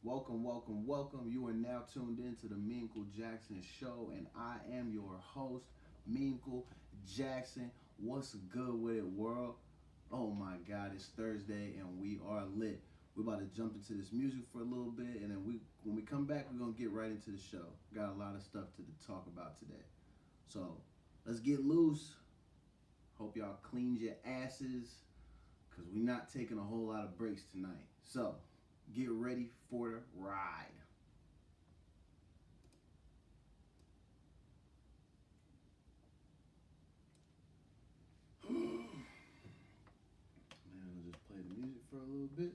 Welcome, welcome, welcome. You are now tuned in to the Memechel Jackson Show, and I am your host, Memechel Jackson. What's good with it, world? Oh my God, it's Thursday, and we are lit. We're about to jump into this music for a little bit, and then when we come back, we're gonna get right into the show. Got a lot of stuff to talk about today, so let's get loose. Hope y'all cleaned your asses, cause we're not taking a whole lot of breaks tonight. So get ready for the ride. Man, I'll just play the music for a little bit.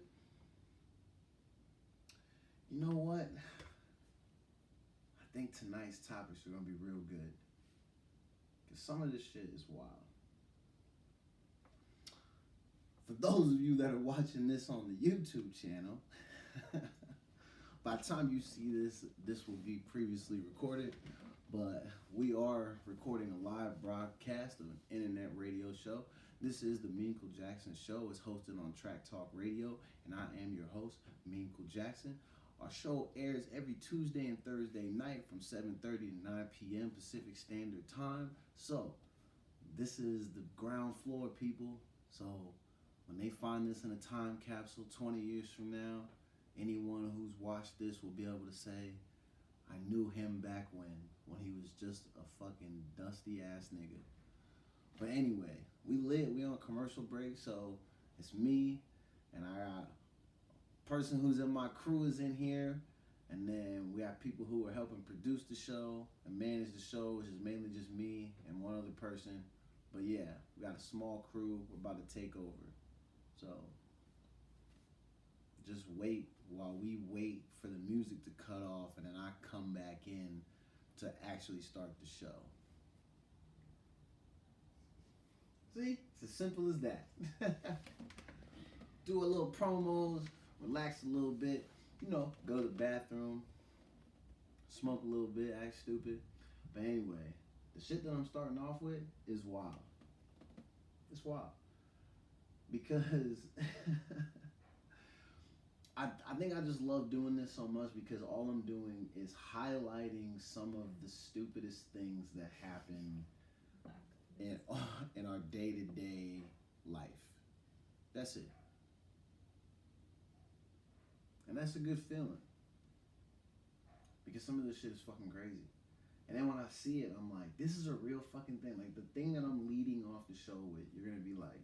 You know what? I think tonight's topics are gonna be real good. Cause some of this shit is wild. For those of you that are watching this on the YouTube channel, by the time you see this will be previously recorded, but we are recording a live broadcast of an internet radio show. This is the Memechel Jackson Show. It's hosted on Track Talk Radio, and I am your host, Memechel Jackson. Our show airs every Tuesday and Thursday night from 7:30 to 9 p.m. Pacific Standard Time. So, this is the ground floor, people. So, when they find this in a time capsule 20 years from now, anyone who's watched this will be able to say, I knew him back when he was just a fucking dusty ass nigga. But anyway, we lit, we on commercial break, so it's me, and I got a person who's in my crew is in here, and then we got people who are helping produce the show and manage the show, which is mainly just me and one other person. But yeah, we got a small crew, we're about to take over. So just wait while we wait for the music to cut off, and then I come back in to actually start the show. See? It's as simple as that. Do a little promos, relax a little bit, go to the bathroom, smoke a little bit, act stupid. But anyway, the shit that I'm starting off with is wild. It's wild. Because I think I just love doing this so much because all I'm doing is highlighting some of the stupidest things that happen in our day-to-day life. That's it. And that's a good feeling. Because some of this shit is fucking crazy. And then when I see it, I'm like, this is a real fucking thing. Like, the thing that I'm leading off the show with, you're going to be like,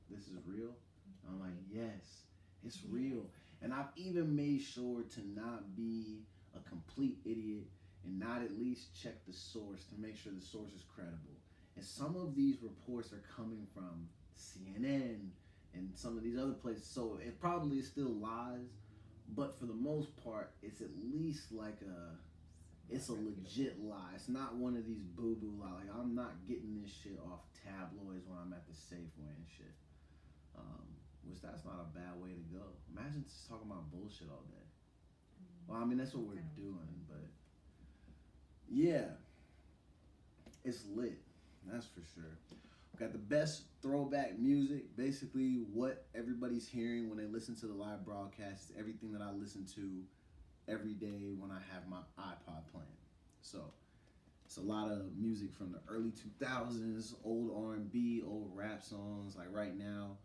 this is real? And I'm like, yes, it's real. And I've even made sure to not be a complete idiot and not at least check the source to make sure the source is credible. And some of these reports are coming from CNN and some of these other places. So it probably is still lies, but for the most part, it's at least like it's a legit lie. It's not one of these boo-boo lies. Like, I'm not getting this shit off tabloids when I'm at the Safeway and shit. Which that's not a bad way to go. Imagine just talking about bullshit all day. Well, I mean, that's what we're doing, but yeah, it's lit. That's for sure. We got the best throwback music. Basically, what everybody's hearing when they listen to the live broadcast is everything that I listen to every day when I have my iPod playing. So it's a lot of music from the early 2000s, old R&B, old rap songs. Like right now,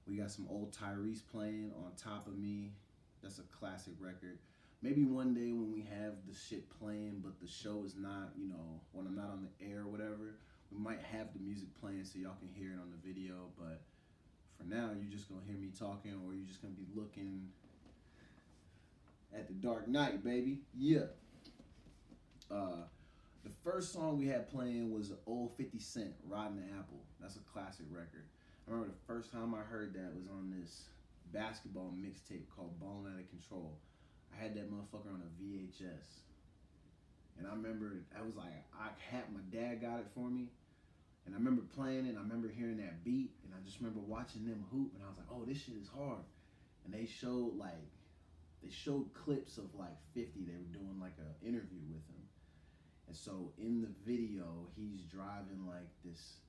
we got some old Tyrese playing on Top of Me. That's a classic record. Maybe one day when we have the shit playing, but the show is not, when I'm not on the air or whatever, we might have the music playing so y'all can hear it on the video. But for now, you're just going to hear me talking, or you're just going to be looking at the Dark Knight, baby. Yeah. The first song we had playing was old 50 Cent, Rotten Apple. That's a classic record. I remember the first time I heard that was on this basketball mixtape called Ballin' Out of Control. I had that motherfucker on a VHS. And I remember, my dad got it for me. And I remember playing it, and I remember hearing that beat, and I just remember watching them hoop, and I was like, oh, this shit is hard. And they showed clips of 50. They were doing an interview with him. And so in the video, he's driving this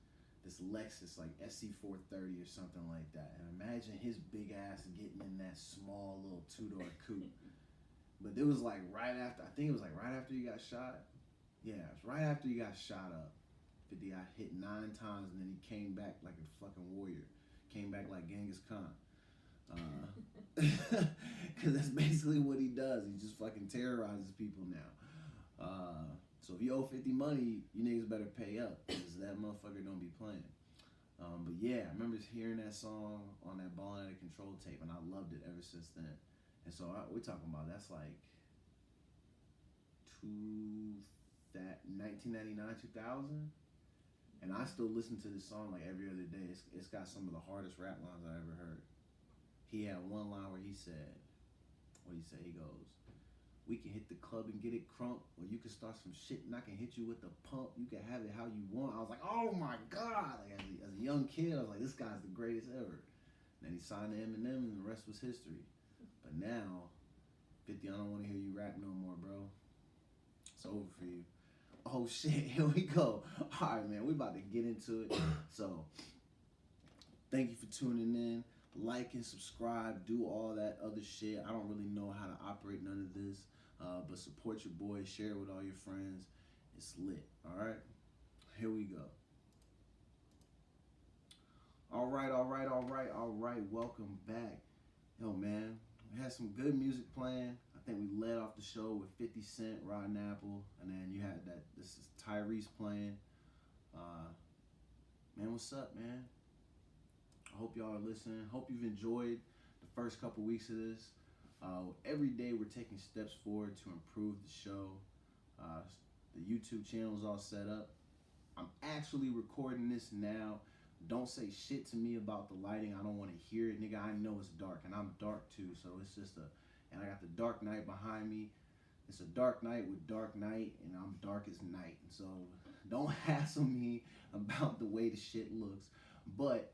Lexus, SC430 or something like that. And imagine his big ass getting in that small little two-door coupe. it was like right after. I think it was like right after he got shot. Yeah, it was right after he got shot up. 50 got hit 9 times, and then he came back like a fucking warrior. Came back like Genghis Khan. Because that's basically what he does. He just fucking terrorizes people now. So if you owe 50 money, you niggas better pay up, because that motherfucker don't be playing. But yeah, I remember hearing that song on that Ballin' Out of Control tape, and I loved it ever since then. And so we're talking about, that's like 1999, 2000. And I still listen to this song like every other day. It's got some of the hardest rap lines I ever heard. He had one line where he said, what did he say? He goes, "We can hit the club and get it crunk, or you can start some shit and I can hit you with the pump. You can have it how you want." I was like, oh my God. Like as a young kid, I was like, this guy's the greatest ever. And then he signed to Eminem and the rest was history. But now, 50, I don't want to hear you rap no more, bro. It's over for you. Oh shit, here we go. All right, man, we about to get into it. So, thank you for tuning in. Like and subscribe, do all that other shit. I don't really know how to operate none of this, but support your boy, share it with all your friends. It's lit, all right? Here we go. All right. Welcome back. Yo, man, we had some good music playing. I think we led off the show with 50 Cent, Rotten Apple, and then you had that. This is Tyrese playing. Man, what's up, man? I hope y'all are listening. Hope you've enjoyed the first couple weeks of this. Every day we're taking steps forward to improve the show. The YouTube channel is all set up. I'm actually recording this now. Don't say shit to me about the lighting. I don't want to hear it, nigga. I know it's dark, and I'm dark too. So it's just and I got the Dark Knight behind me. It's a dark night with Dark Knight, and I'm dark as night. So don't hassle me about the way the shit looks. But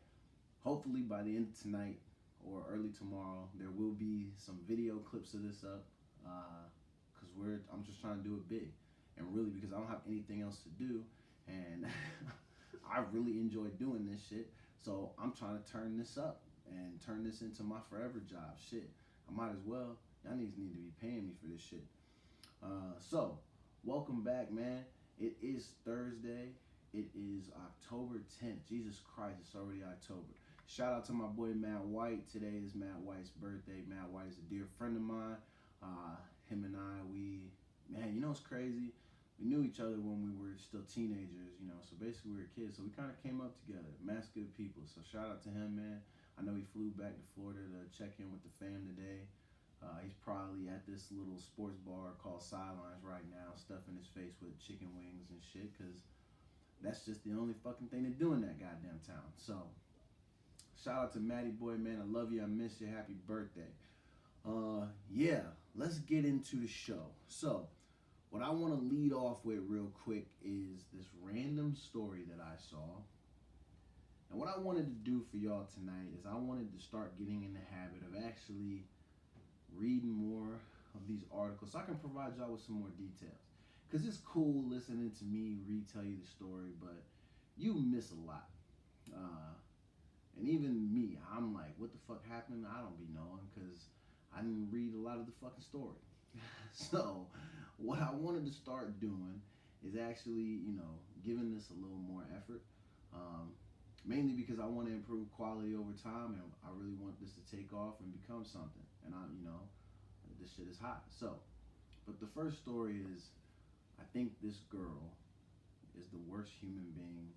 hopefully by the end of tonight or early tomorrow, there will be some video clips of this up. Because I'm just trying to do it big, and really because I don't have anything else to do, and I really enjoy doing this shit. So I'm trying to turn this up and turn this into my forever job. Shit, I might as well. Y'all niggas need to be paying me for this shit. So welcome back, man. It is Thursday. It is October 10th. Jesus Christ, it's already October. Shout out to my boy Matt White. Today is Matt White's birthday. Matt White is a dear friend of mine. Him and I, man, you know what's crazy? We knew each other when we were still teenagers, you know, so basically we were kids, so we kind of came up together. Matt's good people, so shout out to him, man. I know he flew back to Florida to check in with the fam today. He's probably at this little sports bar called Sidelines right now, stuffing his face with chicken wings and shit, because that's just the only fucking thing to do in that goddamn town. So, shout out to Matty Boy, man. I love you. I miss you. Happy birthday. Yeah, let's get into the show. So, what I want to lead off with real quick is this random story that I saw. And what I wanted to do for y'all tonight is I wanted to start getting in the habit of actually reading more of these articles so I can provide y'all with some more details. Because it's cool listening to me retell you the story, but you miss a lot. And even me, I'm like, what the fuck happened? I don't be knowing because I didn't read a lot of the fucking story. So what I wanted to start doing is actually, you know, giving this a little more effort. Mainly because I want to improve quality over time, and I really want this to take off and become something. And this shit is hot. So, but the first story is, I think this girl is the worst human being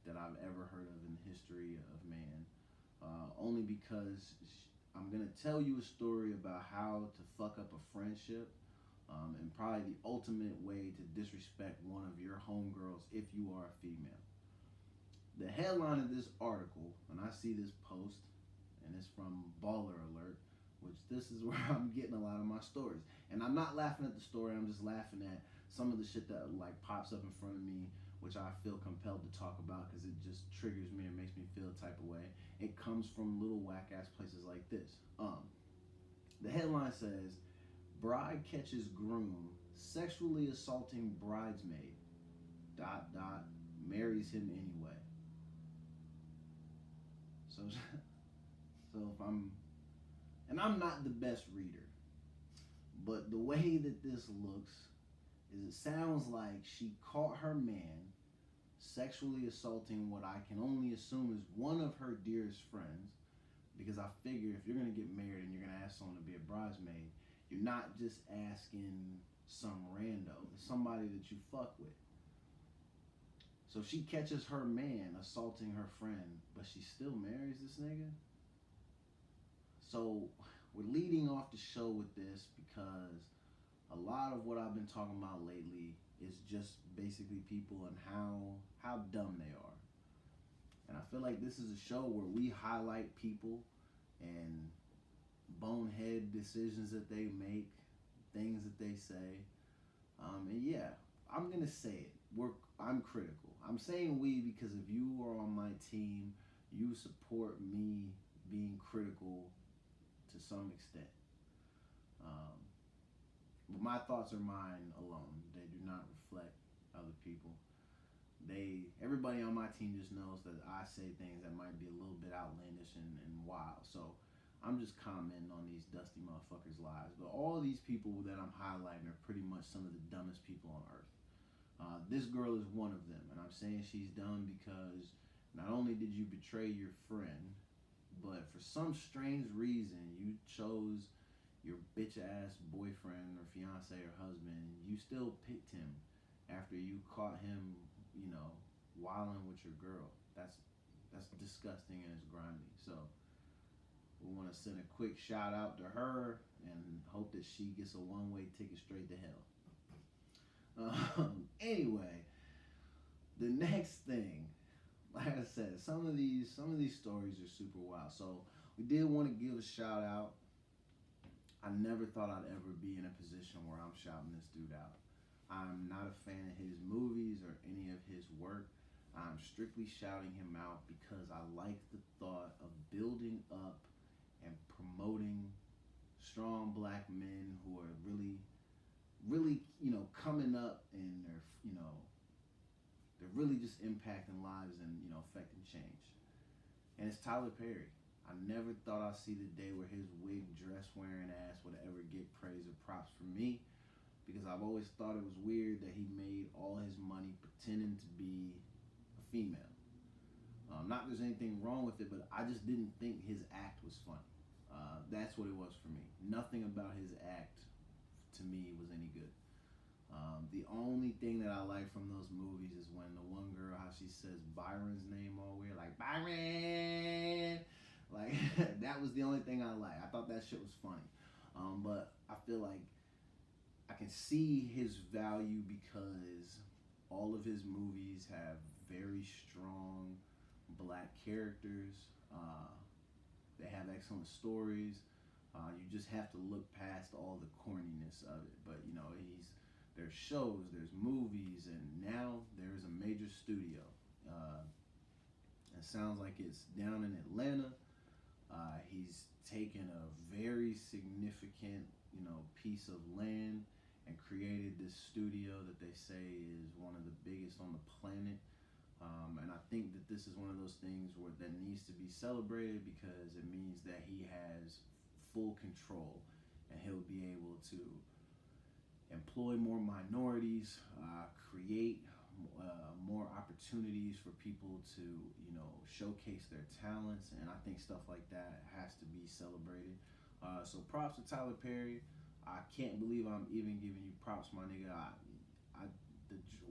that I've ever heard of in the history of man. Only because I'm going to tell you a story about how to fuck up a friendship, and probably the ultimate way to disrespect one of your homegirls if you are a female. The headline of this article, and I see this post, and it's from Baller Alert, which this is where I'm getting a lot of my stories. And I'm not laughing at the story, I'm just laughing at some of the shit that like pops up in front of me, which I feel compelled to talk about because it just triggers me and makes me feel a type of way. It comes from little whack-ass places like this. The headline says, "Bride catches groom sexually assaulting bridesmaid, ... marries him anyway." So if I'm not the best reader, But the way that this looks is it sounds like she caught her man sexually assaulting what I can only assume is one of her dearest friends. Because I figure if you're gonna get married and you're gonna ask someone to be a bridesmaid, you're not just asking some rando, it's somebody that you fuck with. So she catches her man assaulting her friend, but she still marries this nigga. So we're leading off the show with this because a lot of what I've been talking about lately is just basically people and how dumb they are. And I feel like this is a show where we highlight people and bonehead decisions that they make, things that they say. And yeah, I'm gonna say it. I'm critical. I'm saying we because if you are on my team, you support me being critical to some extent. But my thoughts are mine alone. They do not reflect other people. Everybody on my team just knows that I say things that might be a little bit outlandish and wild. So I'm just commenting on these dusty motherfuckers' lives. But all these people that I'm highlighting are pretty much some of the dumbest people on earth. This girl is one of them, and I'm saying she's dumb because not only did you betray your friend, but for some strange reason you chose your bitch ass boyfriend or fiance or husband. You still picked him after you caught him, wilding with your girl. That's disgusting and it's grimy. So we want to send a quick shout out to her and hope that she gets a one-way ticket straight to hell. Anyway, the next thing, like I said, some of these stories are super wild. So we did want to give a shout out. I never thought I'd ever be in a position where I'm shouting this dude out. I'm not a fan of his movies or any of his work. I'm strictly shouting him out because I like the thought of building up and promoting strong black men who are really, coming up and they're really just impacting lives and, affecting change. And it's Tyler Perry. I never thought I'd see the day where his wig, dress wearing ass would ever get praise or props from me, because I've always thought it was weird that he made all his money pretending to be a female. Not there's anything wrong with it, but I just didn't think his act was funny. That's what it was for me. Nothing about his act to me was any good. The only thing that I like from those movies is when the one girl, how she says Byron's name all weird, like Byron. Like that was the only thing I like. I thought that shit was funny. But I feel like I can see his value because all of his movies have very strong black characters. They have excellent stories. You just have to look past all the corniness of it. But there's shows, there's movies, and now there's a major studio. It sounds like it's down in Atlanta. He's taken a very significant, piece of land and created this studio that they say is one of the biggest on the planet. And I think that this is one of those things that needs to be celebrated because it means that he has full control and he'll be able to employ more minorities, create more opportunities for people to, showcase their talents, and I think stuff like that has to be celebrated. So props to Tyler Perry. I can't believe I'm even giving you props, my nigga.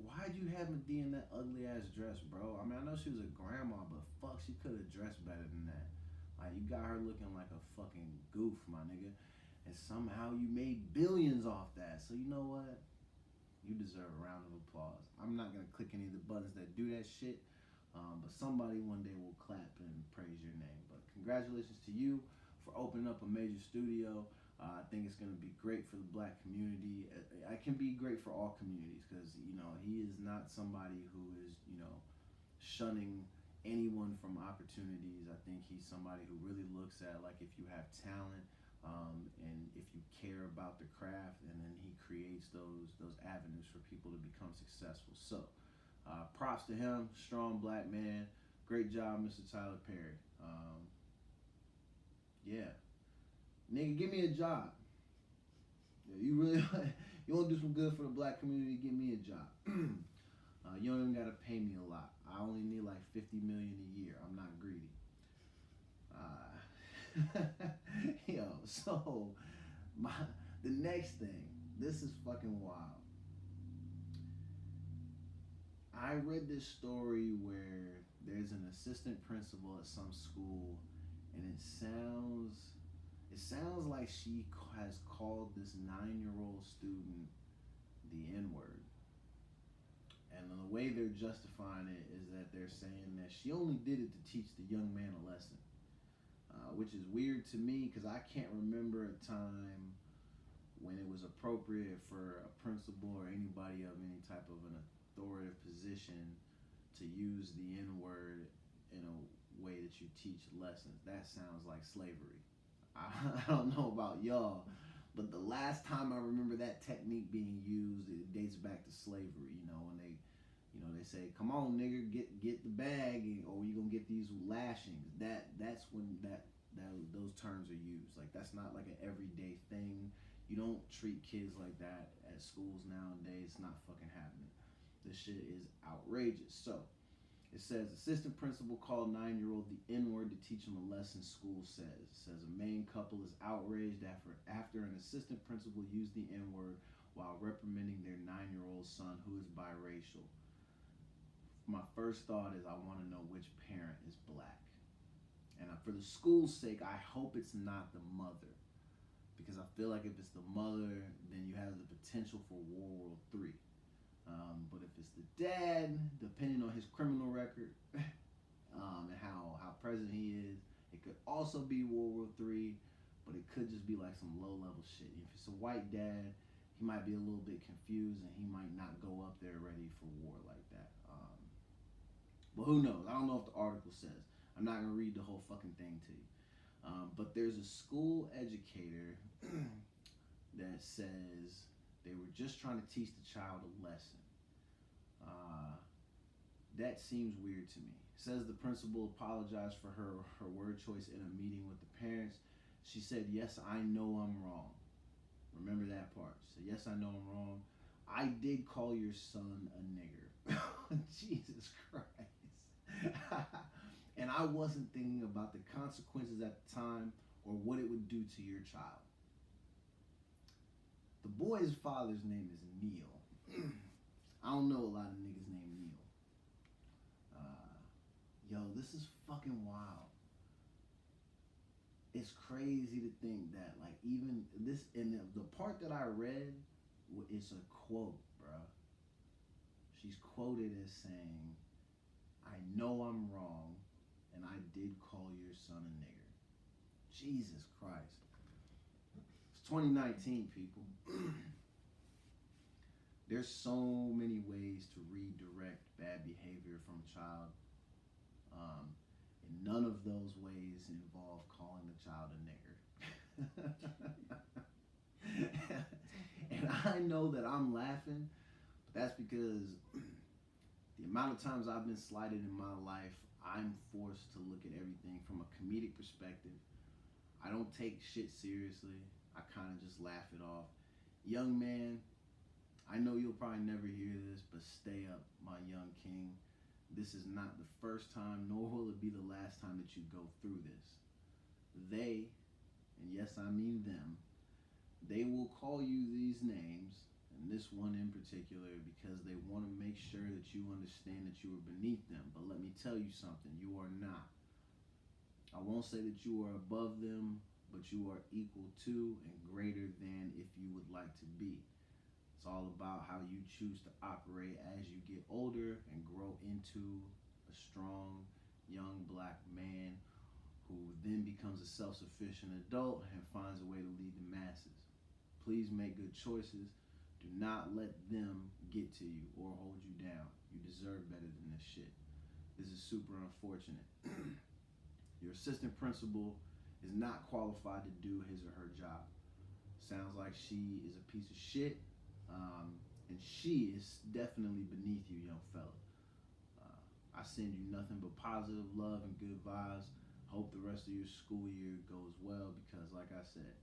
Why'd you have Medea in that ugly ass dress, bro? I mean, I know she was a grandma, but fuck, she could have dressed better than that. Like, you got her looking like a fucking goof, my nigga. And somehow you made billions off that. So you know what? You deserve a round of applause. I'm not going to click any of the buttons that do that shit. But somebody one day will clap and praise your name. But congratulations to you for opening up a major studio. I think it's going to be great for the black community. It can be great for all communities because, he is not somebody who is, shunning anyone from opportunities. I think he's somebody who really looks at, like, if you have talent, and if you care about the craft, and then he creates those avenues for people to become successful. So props to him, strong black man. Great job, Mr. Tyler Perry. Yeah, nigga, give me a job. If you really you want to do some good for the black community, give me a job. You don't even gotta pay me a lot. I only need like 50 million a year. I'm not greedy. Yo, so my the next thing. This is fucking wild. I read this story where there's an assistant principal at some school, and it sounds like she has called this 9-year-old student the N word. And the way they're justifying it is that they're saying that she only did it to teach the young man a lesson, which is weird to me because I can't remember a time when it was appropriate for a principal or anybody of any type of an authoritative position to use the N word in a way that you teach lessons. That sounds like slavery. I don't know about y'all, but the last time I remember that technique being used, it dates back to slavery. When they say, "Come on, nigga, get the bag, or you gonna get these lashings." That's when those terms are used. Like that's not like an everyday thing. You don't treat kids like that at schools nowadays. It's not fucking happening. This shit is outrageous. So it says assistant principal called 9-year-old the N-word to teach him a lesson. School says. It says a Maine couple is outraged after an assistant principal used the N-word while reprimanding their 9-year-old son who is biracial. My first thought is I want to know which parent is black. And for the school's sake, I hope it's not the mother. Because I feel like if it's the mother, then you have the potential for World War III. But if it's the dad, depending on his criminal record and how present he is, it could also be World War III, but it could just be like some low-level shit. If it's a white dad, he might be a little bit confused and he might not go up there ready for war like that. But who knows? I don't know if the article says. I'm not going to read the whole fucking thing to you. But there's a school educator that says they were just trying to teach the child a lesson. That seems weird to me. Says the principal apologized for her word choice in a meeting with the parents. She said, "Yes, I know I'm wrong." Remember that part. She said, "Yes, I know I'm wrong. I did call your son a nigger." Jesus Christ. And I wasn't thinking about the consequences at the time or what it would do to your child. The boy's father's name is Neil. I don't know a lot of niggas named Neil. Yo, this is fucking wild. It's crazy to think that, like, even this, and the part that I read, it's a quote, bruh. She's quoted as saying, "I know I'm wrong, and I did call your son a nigger." Jesus Christ. It's 2019, people. There's so many ways to redirect bad behavior from a child. And none of those ways involve calling the child a nigger. And I know that I'm laughing, but that's because the amount of times I've been slighted in my life, I'm forced to look at everything from a comedic perspective. I don't take shit seriously. I kind of just laugh it off. Young man, I know you'll probably never hear this, but stay up, my young king. This is not the first time, nor will it be the last time that you go through this. They, and yes, I mean them, they will call you these names, and this one in particular, because they want to make sure that you understand that you are beneath them. But let me tell you something, you are not. I won't say that you are above them, but you are equal to and greater than if you would like to be. It's all about how you choose to operate as you get older and grow into a strong, young black man who then becomes a self-sufficient adult and finds a way to lead the masses. Please make good choices. Do not let them get to you or hold you down. You deserve better than this shit. This is super unfortunate. Your assistant principal is not qualified to do his or her job. Sounds like she is a piece of shit. And she is definitely beneath you, young fella. I send you nothing but positive love and good vibes. Hope the rest of your school year goes well because, like I said,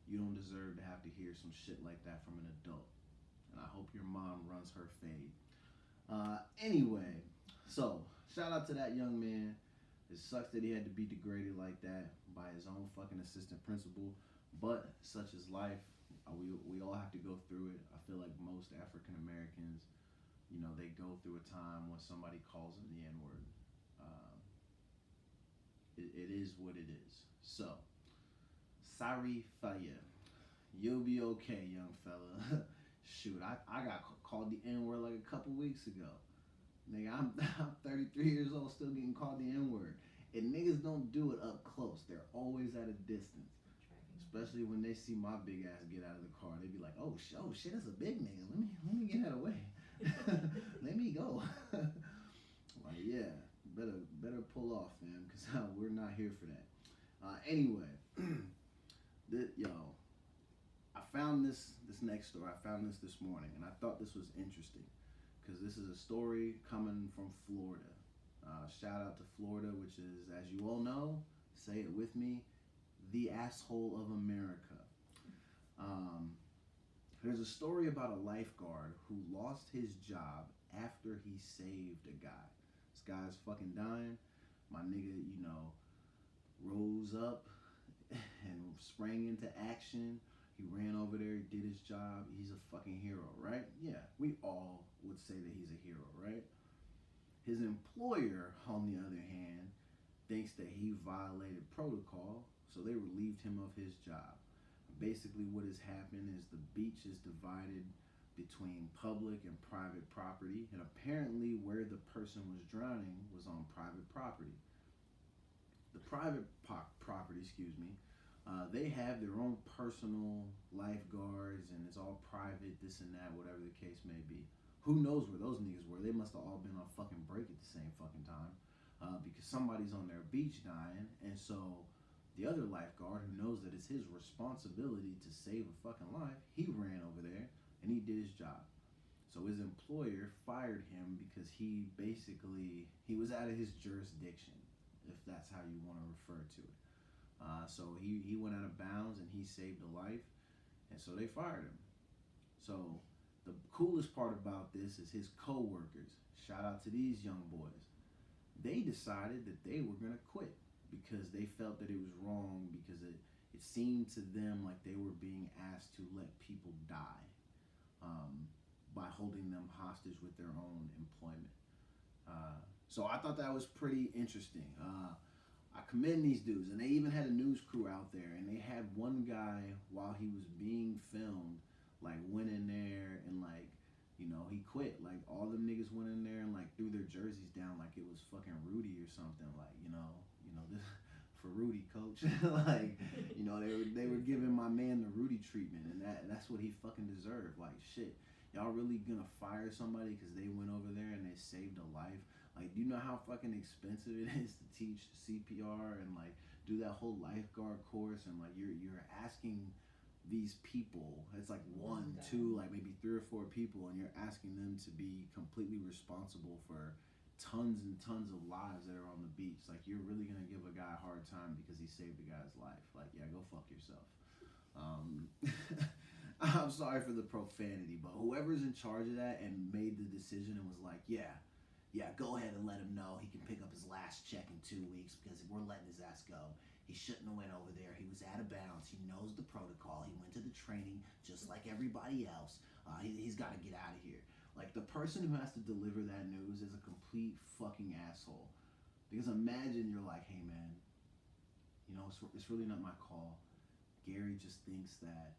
You don't deserve to have to hear some shit like that from an adult. And I hope your mom runs her fade. Anyway, so shout out to that young man. It sucks that he had to be degraded like that by his own fucking assistant principal, but such is life. We all have to go through it. I feel like most African Americans, you know, they go through a time when somebody calls them the N word. Um, it is what it is. So, sorry for you. You'll be okay, young fella. Shoot, I got called the N word like a couple weeks ago. Nigga, I'm 33 years old, still getting called the N word. And niggas don't do it up close. They're always at a distance. Especially when they see my big ass get out of the car, they be like, "Oh shit, that's a big nigga. Let me get out of the way. Let me go." Like, yeah, better pull off, man, because we're not here for that. Anyway, yo, I found this next story. I found this morning, and I thought this was interesting because this is a story coming from Florida. Shout out to Florida, which is, as you all know, say it with me, the asshole of America. There's a story about a lifeguard who lost his job after he saved a guy. This guy's fucking dying. My nigga, you know, rose up and sprang into action. He ran over there, he did his job. He's a fucking hero, right? Yeah, we all would say that he's a hero, right? His employer, on the other hand, thinks that he violated protocol, so they relieved him of his job. Basically, what has happened is the beach is divided between public and private property, and apparently where the person was drowning was on private property. The private property, they have their own personal lifeguards, and it's all private, this and that, whatever the case may be. Who knows where those niggas were? They must have all been on fucking break at the same fucking time, because somebody's on their beach dying, and so the other lifeguard, who knows that it's his responsibility to save a fucking life, he ran over there and he did his job. So his employer fired him because he was out of his jurisdiction, if that's how you want to refer to it. So he went out of bounds and he saved a life, and so they fired him. So the coolest part about this is his co-workers. Shout out to these young boys. They decided that they were gonna quit because they felt that it was wrong, because it seemed to them like they were being asked to let people die by holding them hostage with their own employment. So I thought that was pretty interesting. I commend these dudes, and they even had a news crew out there, and they had one guy, while he was being filmed, like went in there and like, you know, he quit. Like all the niggas went in there and like threw their jerseys down like it was fucking Rudy or something. Like, you know this for Rudy, coach. Like, you know, they were giving my man the Rudy treatment, and that's what he fucking deserved. Like, shit, y'all really gonna fire somebody because they went over there and they saved a life? Like, do you know how fucking expensive it is to teach CPR and like do that whole lifeguard course, and like you're asking these people, it's like one, two, like maybe 3 or 4 people, and you're asking them to be completely responsible for tons and tons of lives that are on the beach. Like, you're really gonna give a guy a hard time because he saved a guy's life. Like, yeah, go fuck yourself. I'm sorry for the profanity, but whoever's in charge of that and made the decision and was like, yeah, go ahead and let him know he can pick up his last check in 2 weeks because we're letting his ass go. He shouldn't have went over there. He was out of bounds. He knows the protocol. He went to the training just like everybody else. He's got to get out of here. Like, the person who has to deliver that news is a complete fucking asshole. Because imagine you're like, hey man, you know, it's really not my call. Gary just thinks that,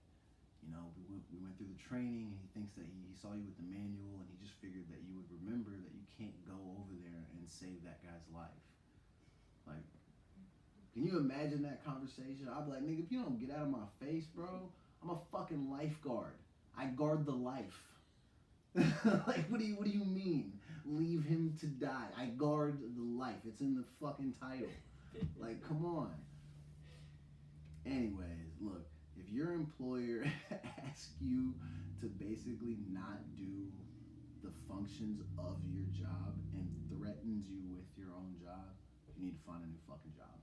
you know, we went through the training, and he thinks that he saw you with the manual, and he just figured that you would remember that you can't go over there and save that guy's life. Like, can you imagine that conversation? I'd be like, nigga, if you don't get out of my face, bro, I'm a fucking lifeguard. I guard the life. Like, what do you mean? Leave him to die. I guard the life. It's in the fucking title. Like, come on. Anyways, look, if your employer asks you to basically not do the functions of your job and threatens you with your own job, you need to find a new fucking job.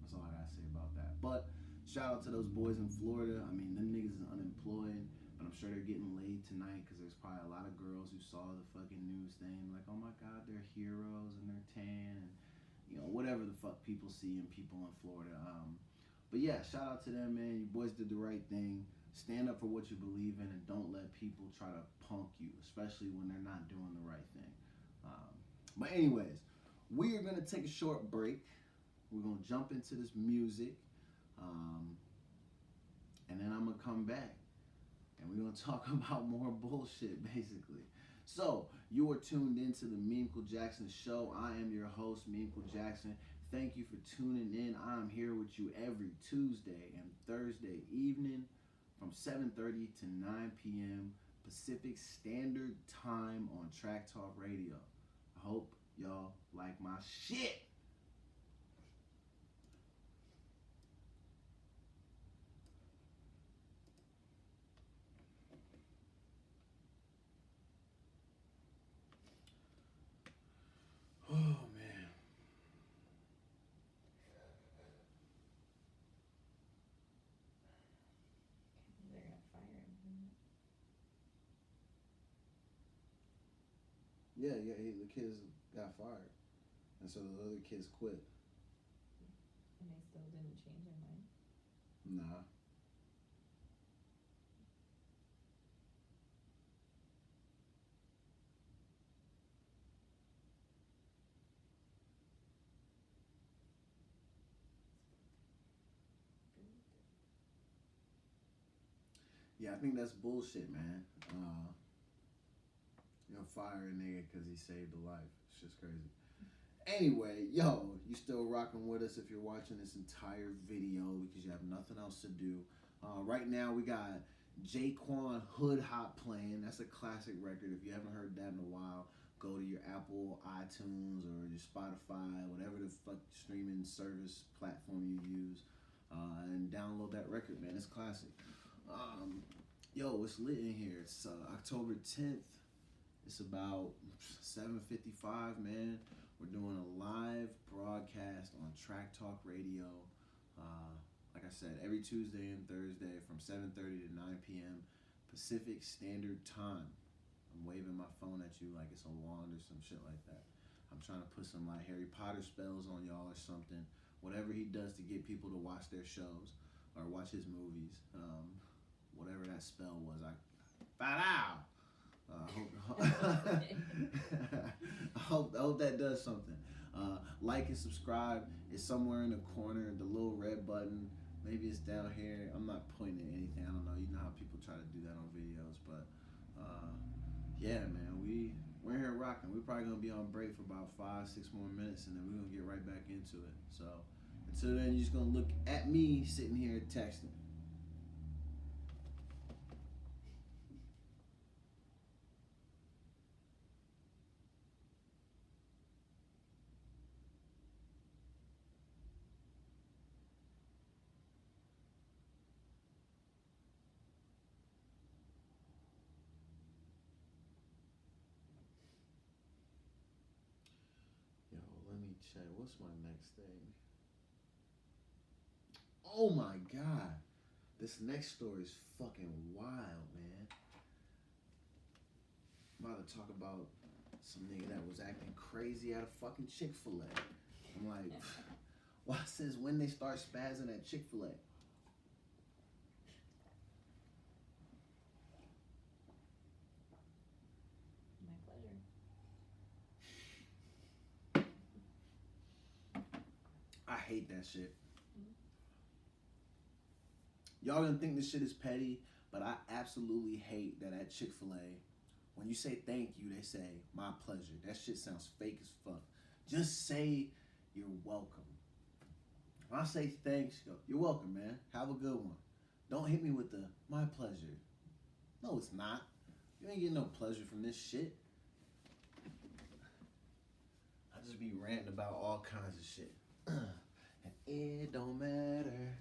That's all I gotta say about that. But Shout out to those boys in Florida. I mean, them niggas is unemployed, but I'm sure they're getting laid tonight because there's probably a lot of girls who saw the fucking news thing, like, oh my god, they're heroes and they're tan, and whatever the fuck people see in people in Florida. But yeah, shout out to them, man. You boys did the right thing. Stand up for what you believe in and don't let people try to punk you, especially when they're not doing the right thing. But anyways, we are gonna take a short break. We're gonna jump into this music. And then I'm gonna come back and we're gonna talk about more bullshit, basically. So you are tuned into the Memechel Jackson Show. I am your host, Memechel Jackson. Thank you for tuning in. I'm here with you every Tuesday and Thursday evening from 7:30 to 9 p.m. Pacific Standard Time on Track Talk Radio. I hope y'all like my shit. Oh, man. They're gonna fire him. Yeah, the kids got fired. And so the other kids quit. And they still didn't change their mind. Nah. Yeah, I think that's bullshit, man. Fire a nigga because he saved a life. It's just crazy. Anyway, yo, you still rocking with us if you're watching this entire video because you have nothing else to do. Right now, we got Jaquan Hood Hop playing. That's a classic record. If you haven't heard that in a while, go to your Apple, iTunes, or your Spotify, whatever the fuck streaming service platform you use, and download that record, man. It's classic. Yo, it's lit in here. It's October 10th. It's about 7:55, man. We're doing a live broadcast on Track Talk Radio. Like I said, every Tuesday and Thursday from 7:30 to 9 p.m. Pacific Standard Time. I'm waving my phone at you like it's a wand or some shit like that. I'm trying to put some like Harry Potter spells on y'all or something. Whatever he does to get people to watch their shows or watch his movies. Whatever that spell was, I hope that does something. Like and subscribe. It's somewhere in the corner, the little red button. Maybe it's down here. I'm not pointing at anything. I don't know. You know how people try to do that on videos, but yeah, man, we're here rocking. We're probably gonna be on break for about 5-6 more minutes, and then we're gonna get right back into it. So until then, you're just gonna look at me sitting here texting. Let me check. What's my next thing? Oh my god. This next story is fucking wild, man. I'm about to talk about some nigga that was acting crazy at a fucking Chick-fil-A. I'm like, well, since when they start spazzing at Chick-fil-A? My pleasure. I hate that shit. Y'all gonna think this shit is petty, but I absolutely hate that at Chick-fil-A, when you say thank you, they say, my pleasure. That shit sounds fake as fuck. Just say you're welcome. When I say thanks, you're welcome, man. Have a good one. Don't hit me with the, my pleasure. No, it's not. You ain't getting no pleasure from this shit. I just be ranting about all kinds of shit. And it don't matter.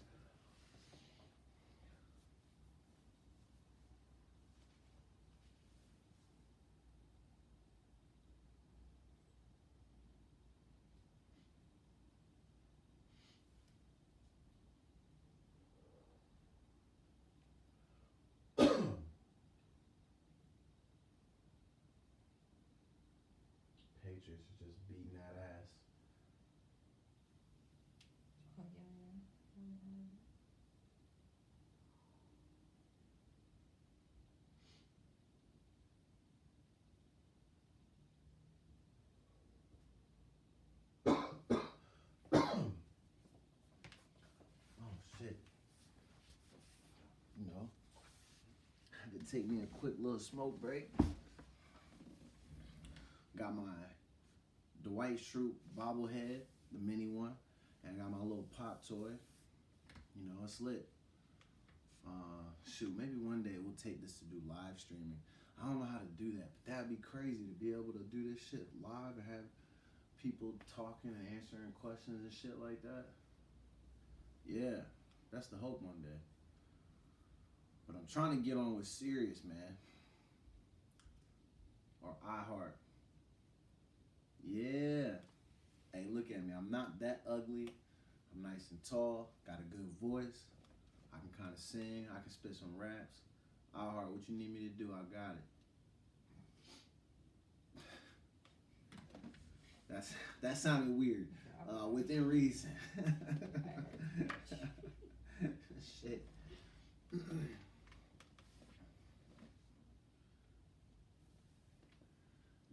Matrix is just beating that ass. Oh yeah. Oh shit. You know, had to take me a quick little smoke break. Got my Dwight Schrute bobblehead, the mini one, and I got my little pop toy. You know, it's lit. Shoot, maybe one day we'll take this to do live streaming. I don't know how to do that, but that'd be crazy to be able to do this shit live and have people talking and answering questions and shit like that. Yeah, that's the hope one day. But I'm trying to get on with Sirius, man. Or iHeart. Yeah. Hey, look at me. I'm not that ugly. I'm nice and tall. Got a good voice. I can kind of sing. I can spit some raps. iHeart, what you need me to do, I got it. That sounded weird. Within reason. Shit.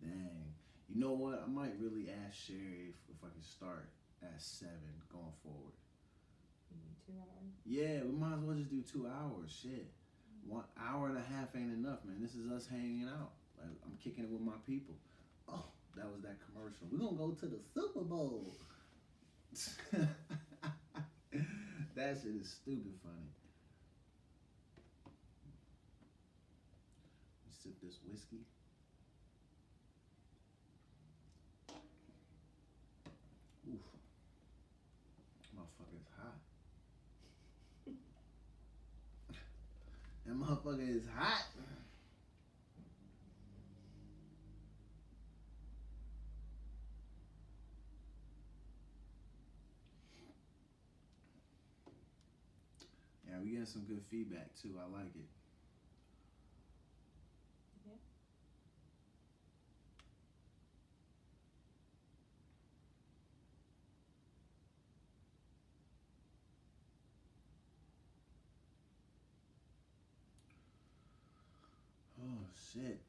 Dang. You know what? I might really ask Sherry if I can start at 7 going forward. You need 2 hours. Yeah, we might as well just do 2 hours. Shit. 1 hour and a half ain't enough, man. This is us hanging out. Like, I'm kicking it with my people. Oh, that was that commercial. We're gonna go to the Super Bowl. That shit is stupid funny. You sip this whiskey. Oof. Motherfucker is hot. That motherfucker is hot. Yeah, we getting some good feedback too. I like it. Yeah. Oh shit.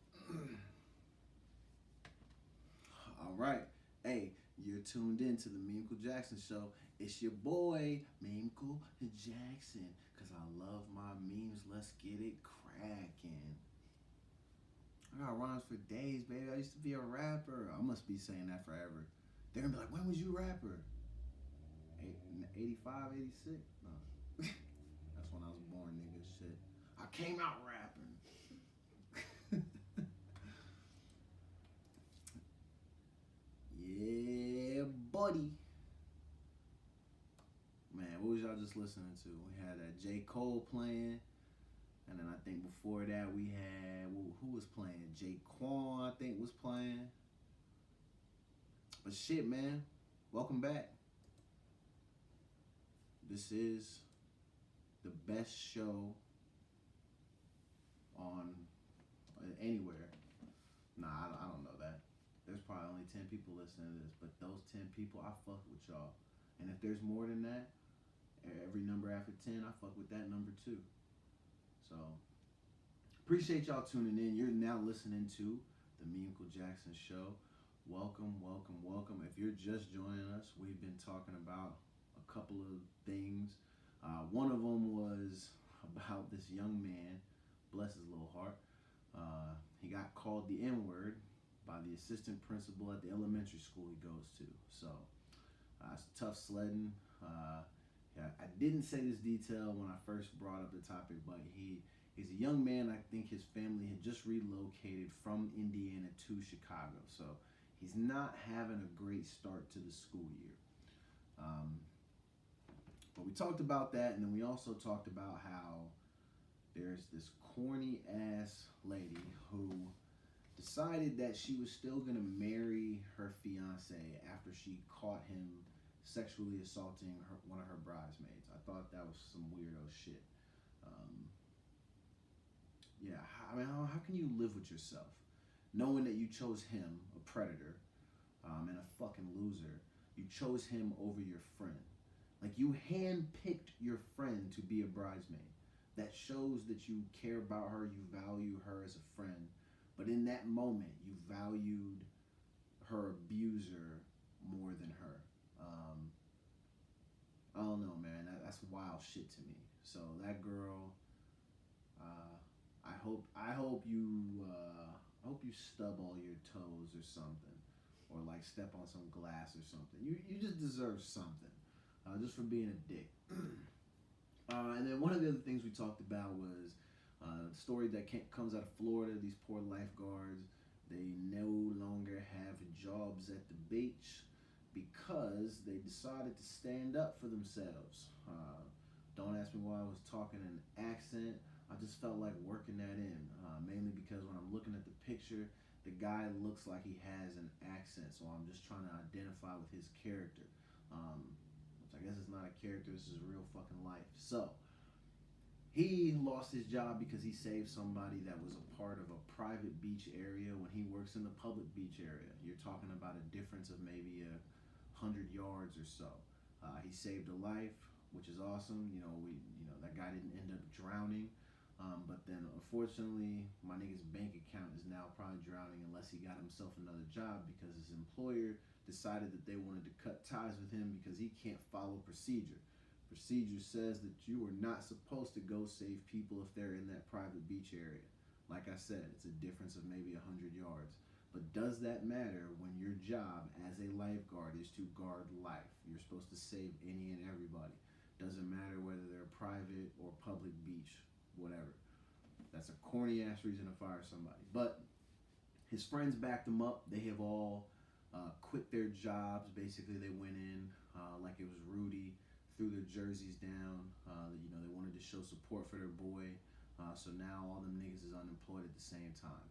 All right. Hey, you're tuned in to the Memechel Jackson Show. It's your boy, Memechel Jackson. Cause I love my memes. Let's get it cracking. I got rhymes for days, baby. I used to be a rapper. I must be saying that forever. They're gonna be like, when was you rapper? 85, 86? No. That's when I was born, nigga. Shit. I came out rapping. Yeah, buddy. Man, what was y'all just listening to? We had that J. Cole playing. And then I think before that we had, who was playing? Jaquan, I think, was playing. But shit, man. Welcome back. This is the best show on anywhere. Nah, I don't know that. There's probably only 10 people listening to this, but those 10 people, I fuck with y'all. And if there's more than that, every number after 10, I fuck with that number too. So, appreciate y'all tuning in. You're now listening to the Memechel Jackson Show. Welcome, welcome, welcome. If you're just joining us, we've been talking about a couple of things. One of them was about this young man, bless his little heart. He got called the N-word by the assistant principal at the elementary school he goes to. So, it's tough sledding. Yeah, I didn't say this detail when I first brought up the topic, but he's a young man. I think his family had just relocated from Indiana to Chicago. So he's not having a great start to the school year. But we talked about that, and then we also talked about how there's this corny ass lady who decided that she was still gonna marry her fiance after she caught him sexually assaulting one of her bridesmaids. I thought that was some weirdo shit. Yeah, I mean, how can you live with yourself knowing that you chose him, a predator, and a fucking loser. You chose him over your friend. Like, you handpicked your friend to be a bridesmaid. That shows that you care about her, you value her as a friend. But in that moment, you valued her abuser more than her. I don't know, man. That's wild shit to me. So that girl, I hope you stub all your toes or something, or like step on some glass or something. You just deserve something, just for being a dick. And then one of the other things we talked about was a story that comes out of Florida. These poor lifeguards, they no longer have jobs at the beach because they decided to stand up for themselves. Don't ask me why I was talking in an accent. I just felt like working that in, mainly because when I'm looking at the picture, the guy looks like he has an accent, so I'm just trying to identify with his character. Which I guess is not a character, this is real fucking life. So, he lost his job because he saved somebody that was a part of a private beach area when he works in the public beach area. You're talking about a difference of maybe 100 yards or so. He saved a life, which is awesome. That guy didn't end up drowning. But then, unfortunately, my nigga's bank account is now probably drowning unless he got himself another job because his employer decided that they wanted to cut ties with him because he can't follow procedure. Procedure says that you are not supposed to go save people if they're in that private beach area. Like I said, it's a difference of maybe 100 yards. But does that matter when your job as a lifeguard is to guard life? You're supposed to save any and everybody. Doesn't matter whether they're private or public beach, whatever. That's a corny ass reason to fire somebody. But his friends backed him up. They have all quit their jobs. Basically, they went in like it was Rudy, threw their jerseys down. They wanted to show support for their boy. So now all them niggas is unemployed at the same time.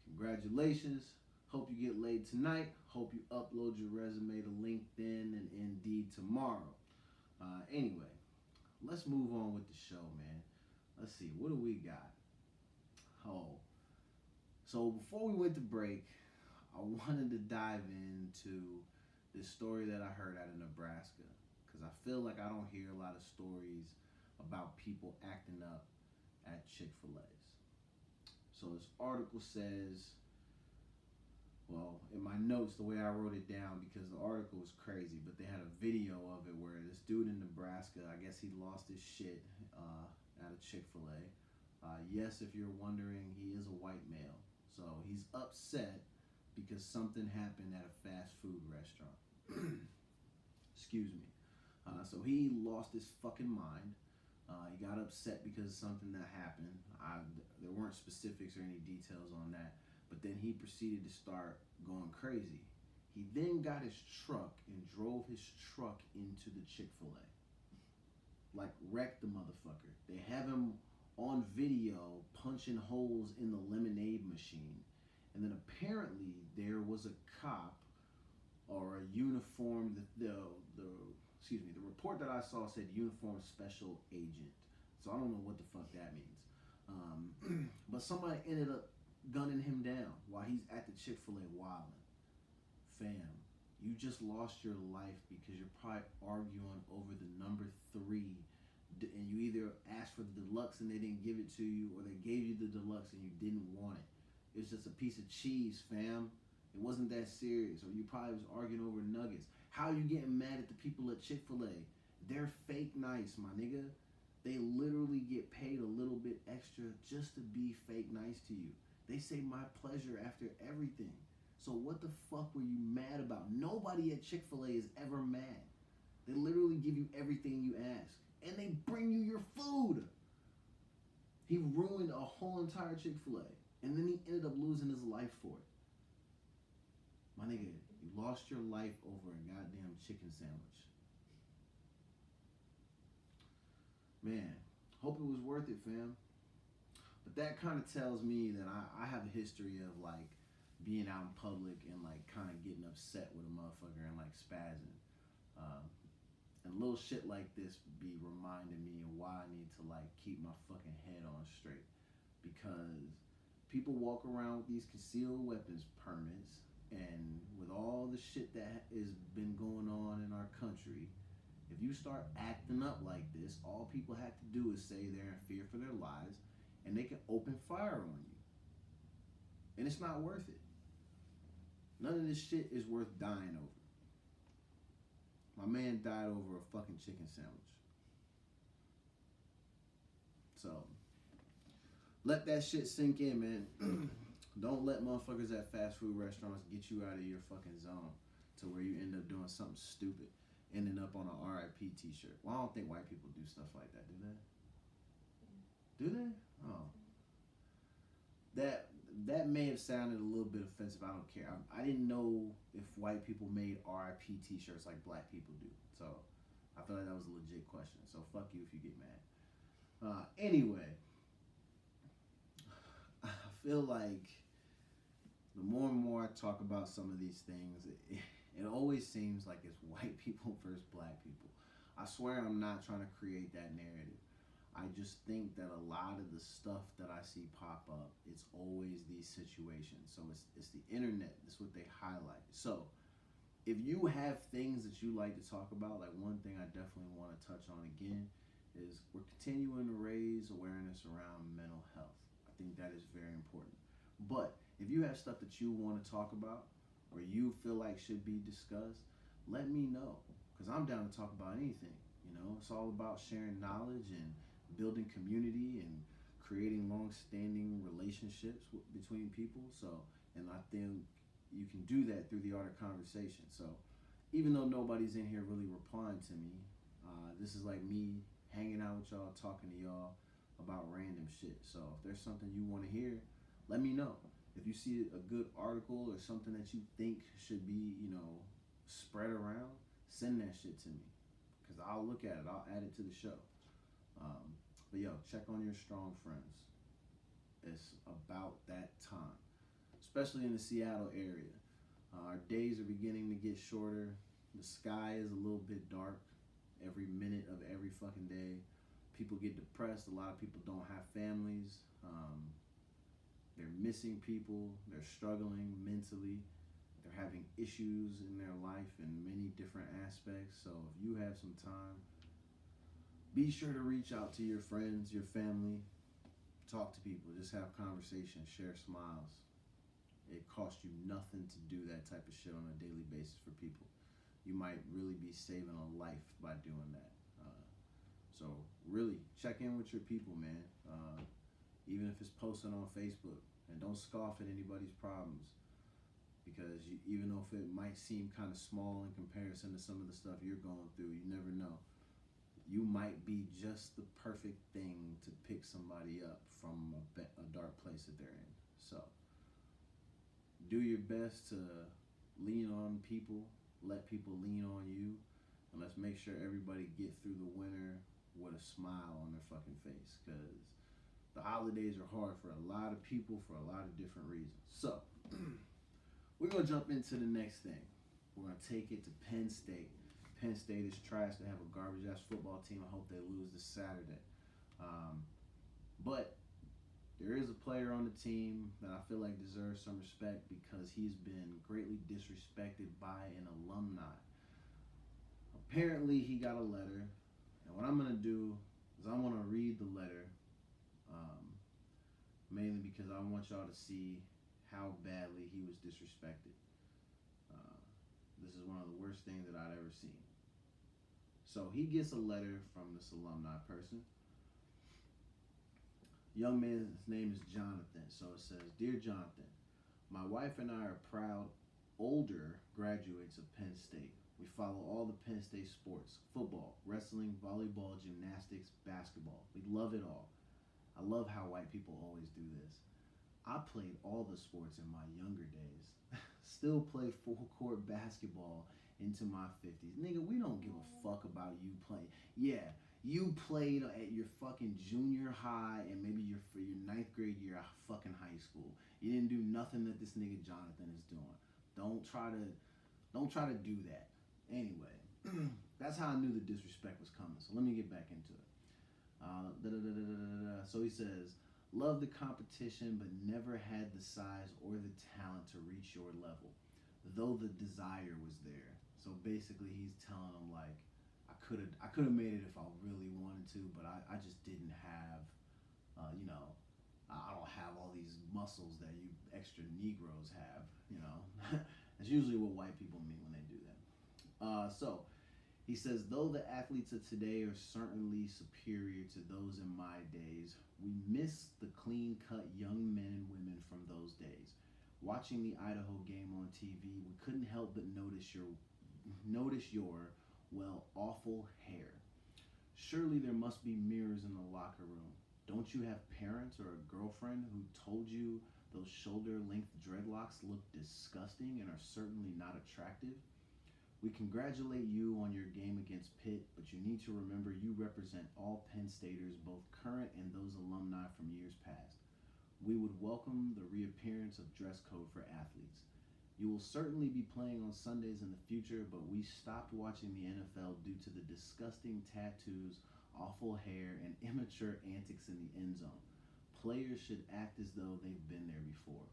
Congratulations. Hope you get laid tonight. Hope you upload your resume to LinkedIn and Indeed tomorrow. Anyway, let's move on with the show, man. Let's see, what do we got? Oh, so before we went to break, I wanted to dive into this story that I heard out of Nebraska, because I feel like I don't hear a lot of stories about people acting up at Chick-fil-A's. So this article says, well, in my notes, the way I wrote it down, because the article was crazy, but they had a video of it where this dude in Nebraska, I guess he lost his shit at a Chick-fil-A. Yes, if you're wondering, he is a white male. So he's upset because something happened at a fast food restaurant. Excuse me. So he lost his fucking mind. He got upset because of something that happened. There weren't specifics or any details on that. But then he proceeded to start going crazy. He then got his truck and drove his truck into the Chick-fil-A. Like, wrecked the motherfucker. They have him on video punching holes in the lemonade machine. And then apparently there was a cop or a uniformed, the report that I saw said uniformed special agent. So I don't know what the fuck that means. But somebody ended up gunning him down while he's at the Chick-fil-A wilding. Fam, you just lost your life because you're probably arguing over the number 3, and you either asked for the deluxe and they didn't give it to you, or they gave you the deluxe and you didn't want it. It's just a piece of cheese, fam. It wasn't that serious. Or you probably was arguing over nuggets. How are you getting mad at the people at Chick-fil-A? They're fake nice, my nigga. They literally get paid a little bit extra just to be fake nice to you. They say my pleasure after everything. So what the fuck were you mad about? Nobody at Chick-fil-A is ever mad. They literally give you everything you ask. And they bring you your food. He ruined a whole entire Chick-fil-A. And then he ended up losing his life for it. My nigga, you lost your life over a goddamn chicken sandwich. Man, hope it was worth it, fam. But that kind of tells me that I have a history of like being out in public and like kind of getting upset with a motherfucker and like spazzing. And little shit like this be reminding me of why I need to like keep my fucking head on straight. Because people walk around with these concealed weapons permits And with all the shit that has been going on in our country, if you start acting up like this, all people have to do is say they're in fear for their lives, and they can open fire on you. And it's not worth it. None of this shit is worth dying over. My man died over a fucking chicken sandwich. So, let that shit sink in, man. Don't let motherfuckers at fast food restaurants get you out of your fucking zone to where you end up doing something stupid, ending up on an RIP t-shirt. Well, I don't think white people do stuff like that, do they? Do they? Oh. That may have sounded a little bit offensive. I don't care. I didn't know if white people made RIP t-shirts like black people do. So, I feel like that was a legit question. So, fuck you if you get mad. Anyway, I feel like the more and more I talk about some of these things, it always seems like it's white people versus black people. I swear I'm not trying to create that narrative. I just think that a lot of the stuff that I see pop up, it's always these situations. So it's the internet. That's what they highlight. So if you have things that you like to talk about, like one thing I definitely want to touch on again is we're continuing to raise awareness around mental health. I think that is very important. But if you have stuff that you want to talk about or you feel like should be discussed, let me know, because I'm down to talk about anything. You know, it's all about sharing knowledge and building community and creating long-standing relationships between people. So, and I think you can do that through the art of conversation. So, even though nobody's in here really replying to me, this is like me hanging out with y'all, talking to y'all about random shit. So, if there's something you want to hear, let me know. If you see a good article or something that you think should be, spread around, send that shit to me, because I'll look at it. I'll add it to the show. But yo, check on your strong friends. It's about that time, especially in the Seattle area. Our days are beginning to get shorter. The sky is a little bit dark every minute of every fucking day. People get depressed. A lot of people don't have families. They're missing people. They're struggling mentally. They're having issues in their life in many different aspects. So if you have some time, be sure to reach out to your friends, your family, talk to people, just have conversations, share smiles. It costs you nothing to do that type of shit on a daily basis for people. You might really be saving a life by doing that. So really, check in with your people, man. Even if it's posting on Facebook, and don't scoff at anybody's problems, because even though if it might seem kind of small in comparison to some of the stuff you're going through, you never know. You might be just the perfect thing to pick somebody up from a dark place that they're in. So do your best to lean on people, let people lean on you, and let's make sure everybody get through the winter with a smile on their fucking face, because the holidays are hard for a lot of people for a lot of different reasons. So, we're going to jump into the next thing. We're going to take it to Penn State. Penn State is trash. They have a garbage-ass football team. I hope they lose this Saturday. But there is a player on the team that I feel like deserves some respect because he's been greatly disrespected by an alumni. Apparently, he got a letter. And what I'm going to do is I want to read the letter. Mainly because I want y'all to see how badly he was disrespected. This is one of the worst things that I'd ever seen. So he gets a letter from this alumni person. Young man's name is Jonathan. So it says, "Dear Jonathan, my wife and I are proud older graduates of Penn State. We follow all the Penn State sports: football, wrestling, volleyball, gymnastics, basketball. We love it all. I love how white people always do this. I played all the sports in my younger days. Still play full court basketball into my 50s. Nigga, we don't give a fuck about you playing. Yeah, you played at your fucking junior high and maybe your ninth grade year of fucking high school. You didn't do nothing that this nigga Jonathan is doing. Don't try to do that. Anyway, that's how I knew the disrespect was coming. So let me get back into it. So he says, love the competition, but never had the size or the talent to reach your level. though the desire was there. So basically, he's telling him like, I could have made it if I really wanted to, but I just didn't have, you know, I don't have all these muscles that you extra Negroes have. You know, that's usually what white people mean when they do that. So he says, though the athletes of today are certainly superior to those in my days, we miss the clean-cut young men and women from those days. Watching the Idaho game on TV, we couldn't help but notice your well, awful hair. Surely there must be mirrors in the locker room. Don't you have parents or a girlfriend who told you those shoulder-length dreadlocks look disgusting and are certainly not attractive? We congratulate you on your game against Pitt, but you need to remember you represent all Penn Staters, both current and those alumni from years past. We would welcome the reappearance of dress code for athletes. You will certainly be playing on Sundays in the future, but we stopped watching the NFL due to the disgusting tattoos, awful hair, and immature antics in the end zone. Players should act as though they've been there before.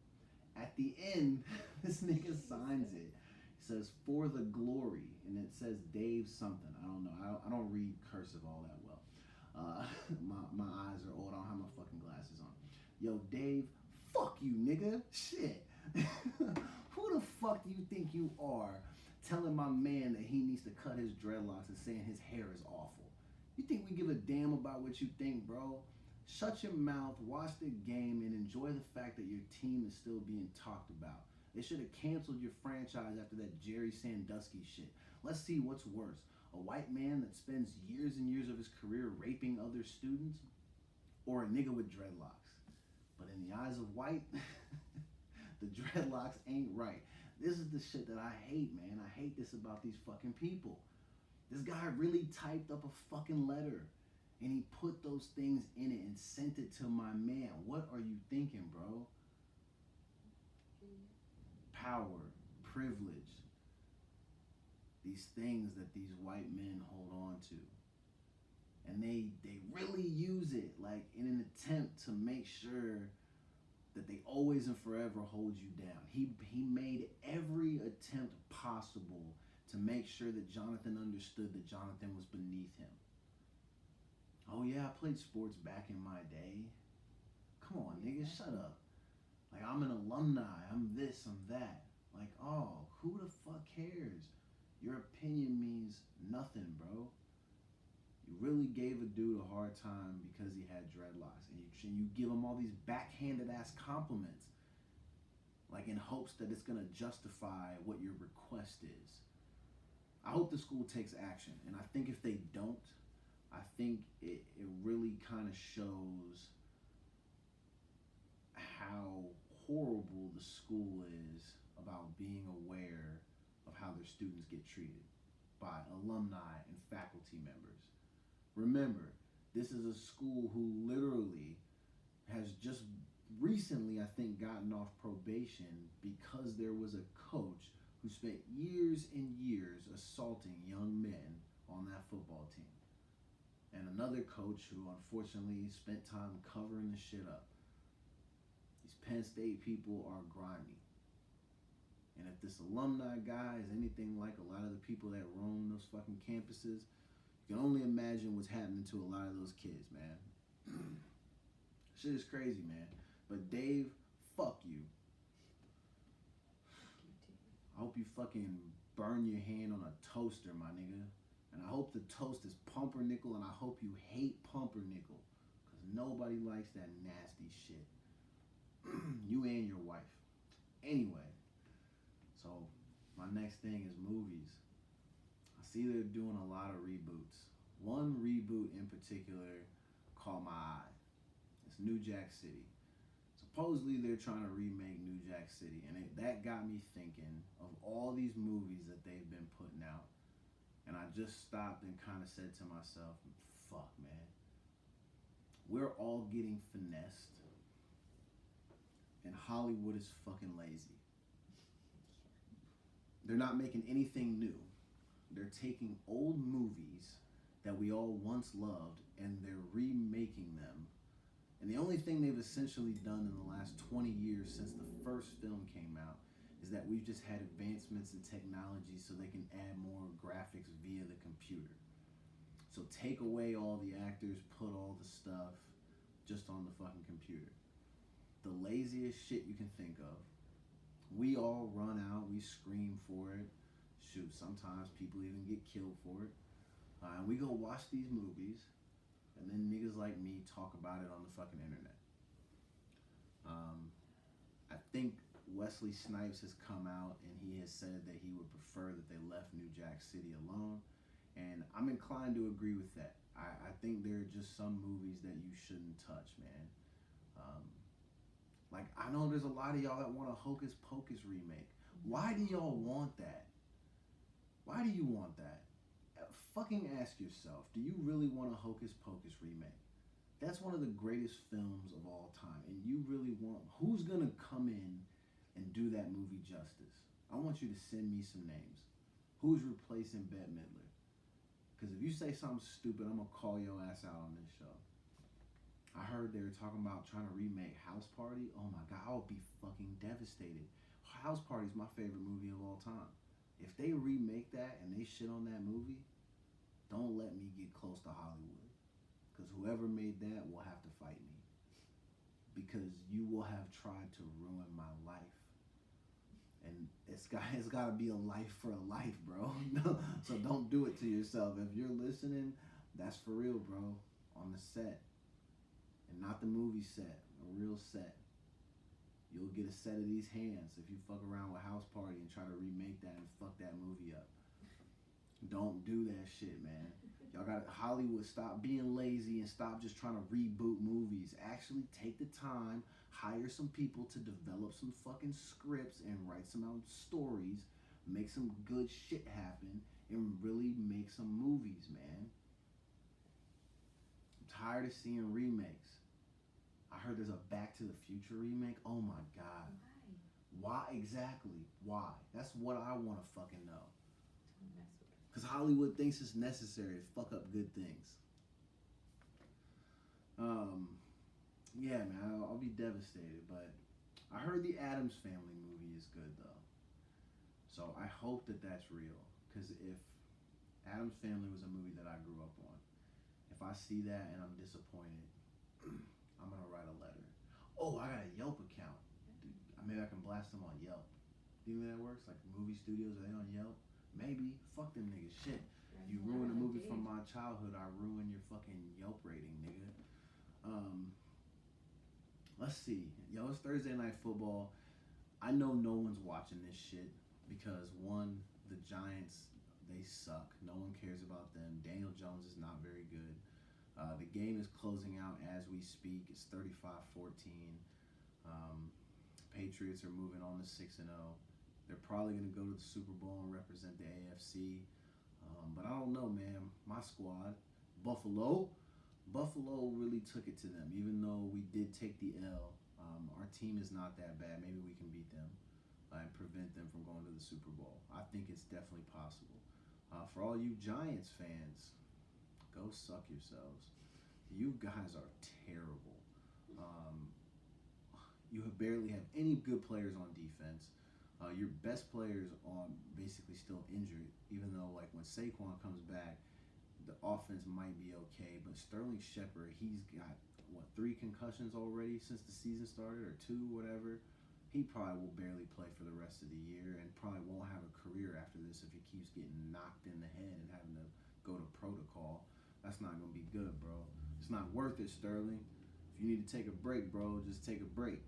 At the end, this nigga signs it. It says, for the glory, and it says Dave something. I don't know. I don't read cursive all that well. My eyes are old. I don't have my fucking glasses on. Yo, Dave, fuck you, nigga. Shit. Who the fuck do you think you are telling my man that he needs to cut his dreadlocks and saying his hair is awful? You think we give a damn about what you think, bro? Shut your mouth, watch the game, and enjoy the fact that your team is still being talked about. They should have canceled your franchise after that Jerry Sandusky shit. Let's see what's worse. A white man that spends years and years of his career raping other students, or a nigga with dreadlocks. But in the eyes of white, the dreadlocks ain't right. This is the shit that I hate, man. I hate this about these fucking people. This guy really typed up a fucking letter and he put those things in it and sent it to my man. What are you thinking, bro? Power, privilege, these things that these white men hold on to. And they really use it like in an attempt to make sure that they always and forever hold you down. He made every attempt possible to make sure that Jonathan understood that Jonathan was beneath him. Oh yeah, I played sports back in my day. Come on, nigga, shut up. Like, I'm an alumni, I'm this, I'm that. Like, oh, who the fuck cares? Your opinion means nothing, bro. You really gave a dude a hard time because he had dreadlocks, and you give him all these backhanded ass compliments, like in hopes that it's gonna justify what your request is. I hope the school takes action, and I think if they don't, I think it really kind of shows how horrible the school is about being aware of how their students get treated by alumni and faculty members. Remember, this is a school who literally has just recently, I think, gotten off probation because there was a coach who spent years and years assaulting young men on that football team. And another coach who unfortunately spent time covering the shit up. These Penn State people are grimy. And if this alumni guy is anything like a lot of the people that roam those fucking campuses, you can only imagine what's happening to a lot of those kids, man. Shit is crazy, man. But Dave, fuck you. I hope you fucking burn your hand on a toaster, my nigga. And I hope the toast is pumpernickel, and I hope you hate pumpernickel. Because nobody likes that nasty shit. You and your wife. Anyway, so my next thing is movies. I see they're doing a lot of reboots. One reboot in particular caught my eye. It's New Jack City. Supposedly they're trying to remake New Jack City, and that got me thinking of all these movies that they've been putting out. And I just stopped and kind of said to myself, fuck, man. We're all getting finessed, and Hollywood is fucking lazy. They're not making anything new. They're taking old movies that we all once loved, and they're remaking them. And the only thing they've essentially done in the last 20 years since the first film came out is that we've just had advancements in technology so they can add more graphics via the computer. So take away all the actors, put all the stuff just on the fucking computer. The laziest shit you can think of. We all run out, we scream for it. Shoot, sometimes people even get killed for it. And we go watch these movies, and then niggas like me talk about it on the fucking internet. I think Wesley Snipes has come out and he has said that he would prefer that they left New Jack City alone. And I'm inclined to agree with that. I think there are just some movies that you shouldn't touch, man. Like, I know there's a lot of y'all that want a Hocus Pocus remake. Why do y'all want that? Why do you want that? Fucking ask yourself, do you really want a Hocus Pocus remake? That's one of the greatest films of all time. And you really want, who's gonna come in and do that movie justice? I want you to send me some names. Who's replacing Bette Midler? Because if you say something stupid, I'm gonna call your ass out on this show. I heard they were talking about trying to remake House Party. Oh my God, I would be fucking devastated. House Party is my favorite movie of all time. If they remake that and they shit on that movie, don't let me get close to Hollywood. Because whoever made that will have to fight me. Because you will have tried to ruin my life. And it's got to be a life for a life, bro. So don't do it to yourself. If you're listening, that's for real, bro. On the set. And not the movie set, a real set. You'll get a set of these hands if you fuck around with House Party and try to remake that and fuck that movie up. Don't do that shit, man. Y'all got Hollywood, stop being lazy and stop just trying to reboot movies. Actually take the time, hire some people to develop some fucking scripts and write some stories, make some good shit happen, and really make some movies, man. I'm tired of seeing remakes. I heard there's a Back to the Future remake. Oh my God. Why exactly? Why? That's what I want to fucking know. Because Hollywood thinks it's necessary to fuck up good things. Yeah, man, I'll be devastated. But I heard the Addams Family movie is good, though. So I hope that that's real. Because if Addams Family was a movie that I grew up on, if I see that and I'm disappointed, I'm going to write a letter. Oh, I got a Yelp account. Dude, maybe I can blast them on Yelp. Do you think that works? Like movie studios, are they on Yelp? Maybe. Fuck them niggas. Shit. You ruin a movie from my childhood, I ruin your fucking Yelp rating, nigga. Let's see. Yo, it's Thursday Night Football. I know no one's watching this shit because, one, the Giants, they suck. No one cares about them. Daniel Jones is not very good. The game is closing out as we speak. It's 35-14. Patriots are moving on to 6-0. They're probably going to go to the Super Bowl and represent the AFC. But I don't know, man. My squad, Buffalo really took it to them. Even though we did take the L, our team is not that bad. Maybe we can beat them and prevent them from going to the Super Bowl. I think it's definitely possible. For all you Giants fans, go suck yourselves. You guys are terrible. You barely have any good players on defense. Your best players are basically still injured, even though like when Saquon comes back, the offense might be okay. But Sterling Shepard, he's got, 3 concussions already since the season started, or 2, whatever. He probably will barely play for the rest of the year and probably won't have a career after this if he keeps getting knocked in the head and having to go to protocol. That's not going to be good, bro. It's not worth it, Sterling. If you need to take a break, bro, just take a break.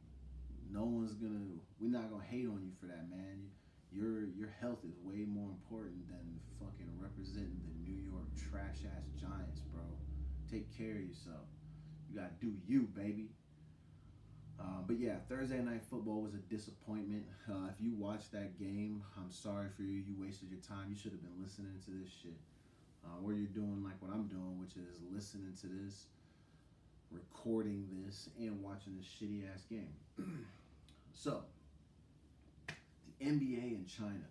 We're not going to hate on you for that, man. Your health is way more important than fucking representing the New York trash-ass Giants, bro. Take care of yourself. You got to do you, baby. But yeah, Thursday Night Football was a disappointment. If you watched that game, I'm sorry for you. You wasted your time. You should have been listening to this shit. Or you're doing like what I'm doing, which is listening to this, recording this, and watching this shitty-ass game. So, the NBA in China.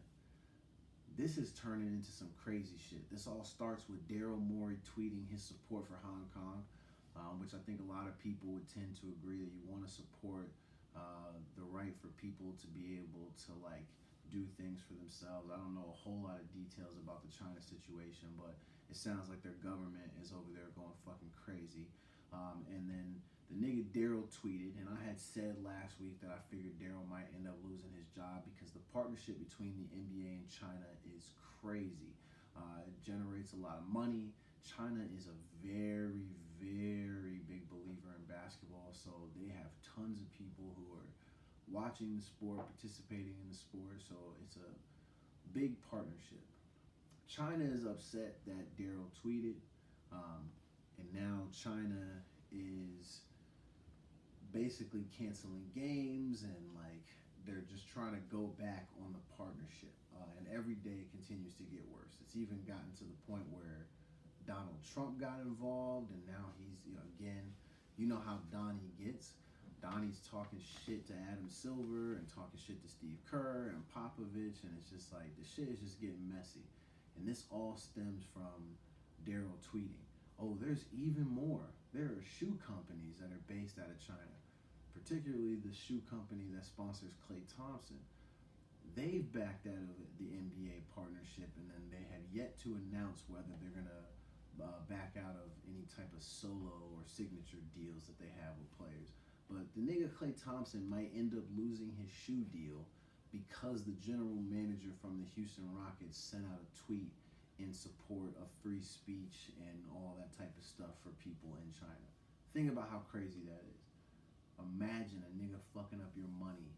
This is turning into some crazy shit. This all starts with Daryl Morey tweeting his support for Hong Kong, which I think a lot of people would tend to agree that you want to support the right right for people to be able to like do things for themselves. I don't know a whole lot of details about the China situation, but it sounds like their government is over there going fucking crazy. And then the nigga Daryl tweeted, and I had said last week that I figured Daryl might end up losing his job because the partnership between the NBA and China is crazy. It generates a lot of money. China is a very, very big believer in basketball, so they have tons of people who are watching the sport, participating in the sport, so it's a big partnership. China is upset that Daryl tweeted, and now China is basically canceling games and like they're just trying to go back on the partnership. And every day it continues to get worse. It's even gotten to the point where Donald Trump got involved, and now he's, again, you know how Donnie gets. Donnie's talking shit to Adam Silver and talking shit to Steve Kerr and Popovich, and it's just like the shit is just getting messy. And this all stems from Daryl tweeting. Oh, there's even more. There are shoe companies that are based out of China, particularly the shoe company that sponsors Klay Thompson. They've backed out of the NBA partnership, and then they have yet to announce whether they're going to back out of any type of solo or signature deals that they have with players. But the nigga Klay Thompson might end up losing his shoe deal because the general manager from the Houston Rockets sent out a tweet in support of free speech and all that type of stuff for people in China. Think about how crazy that is. Imagine a nigga fucking up your money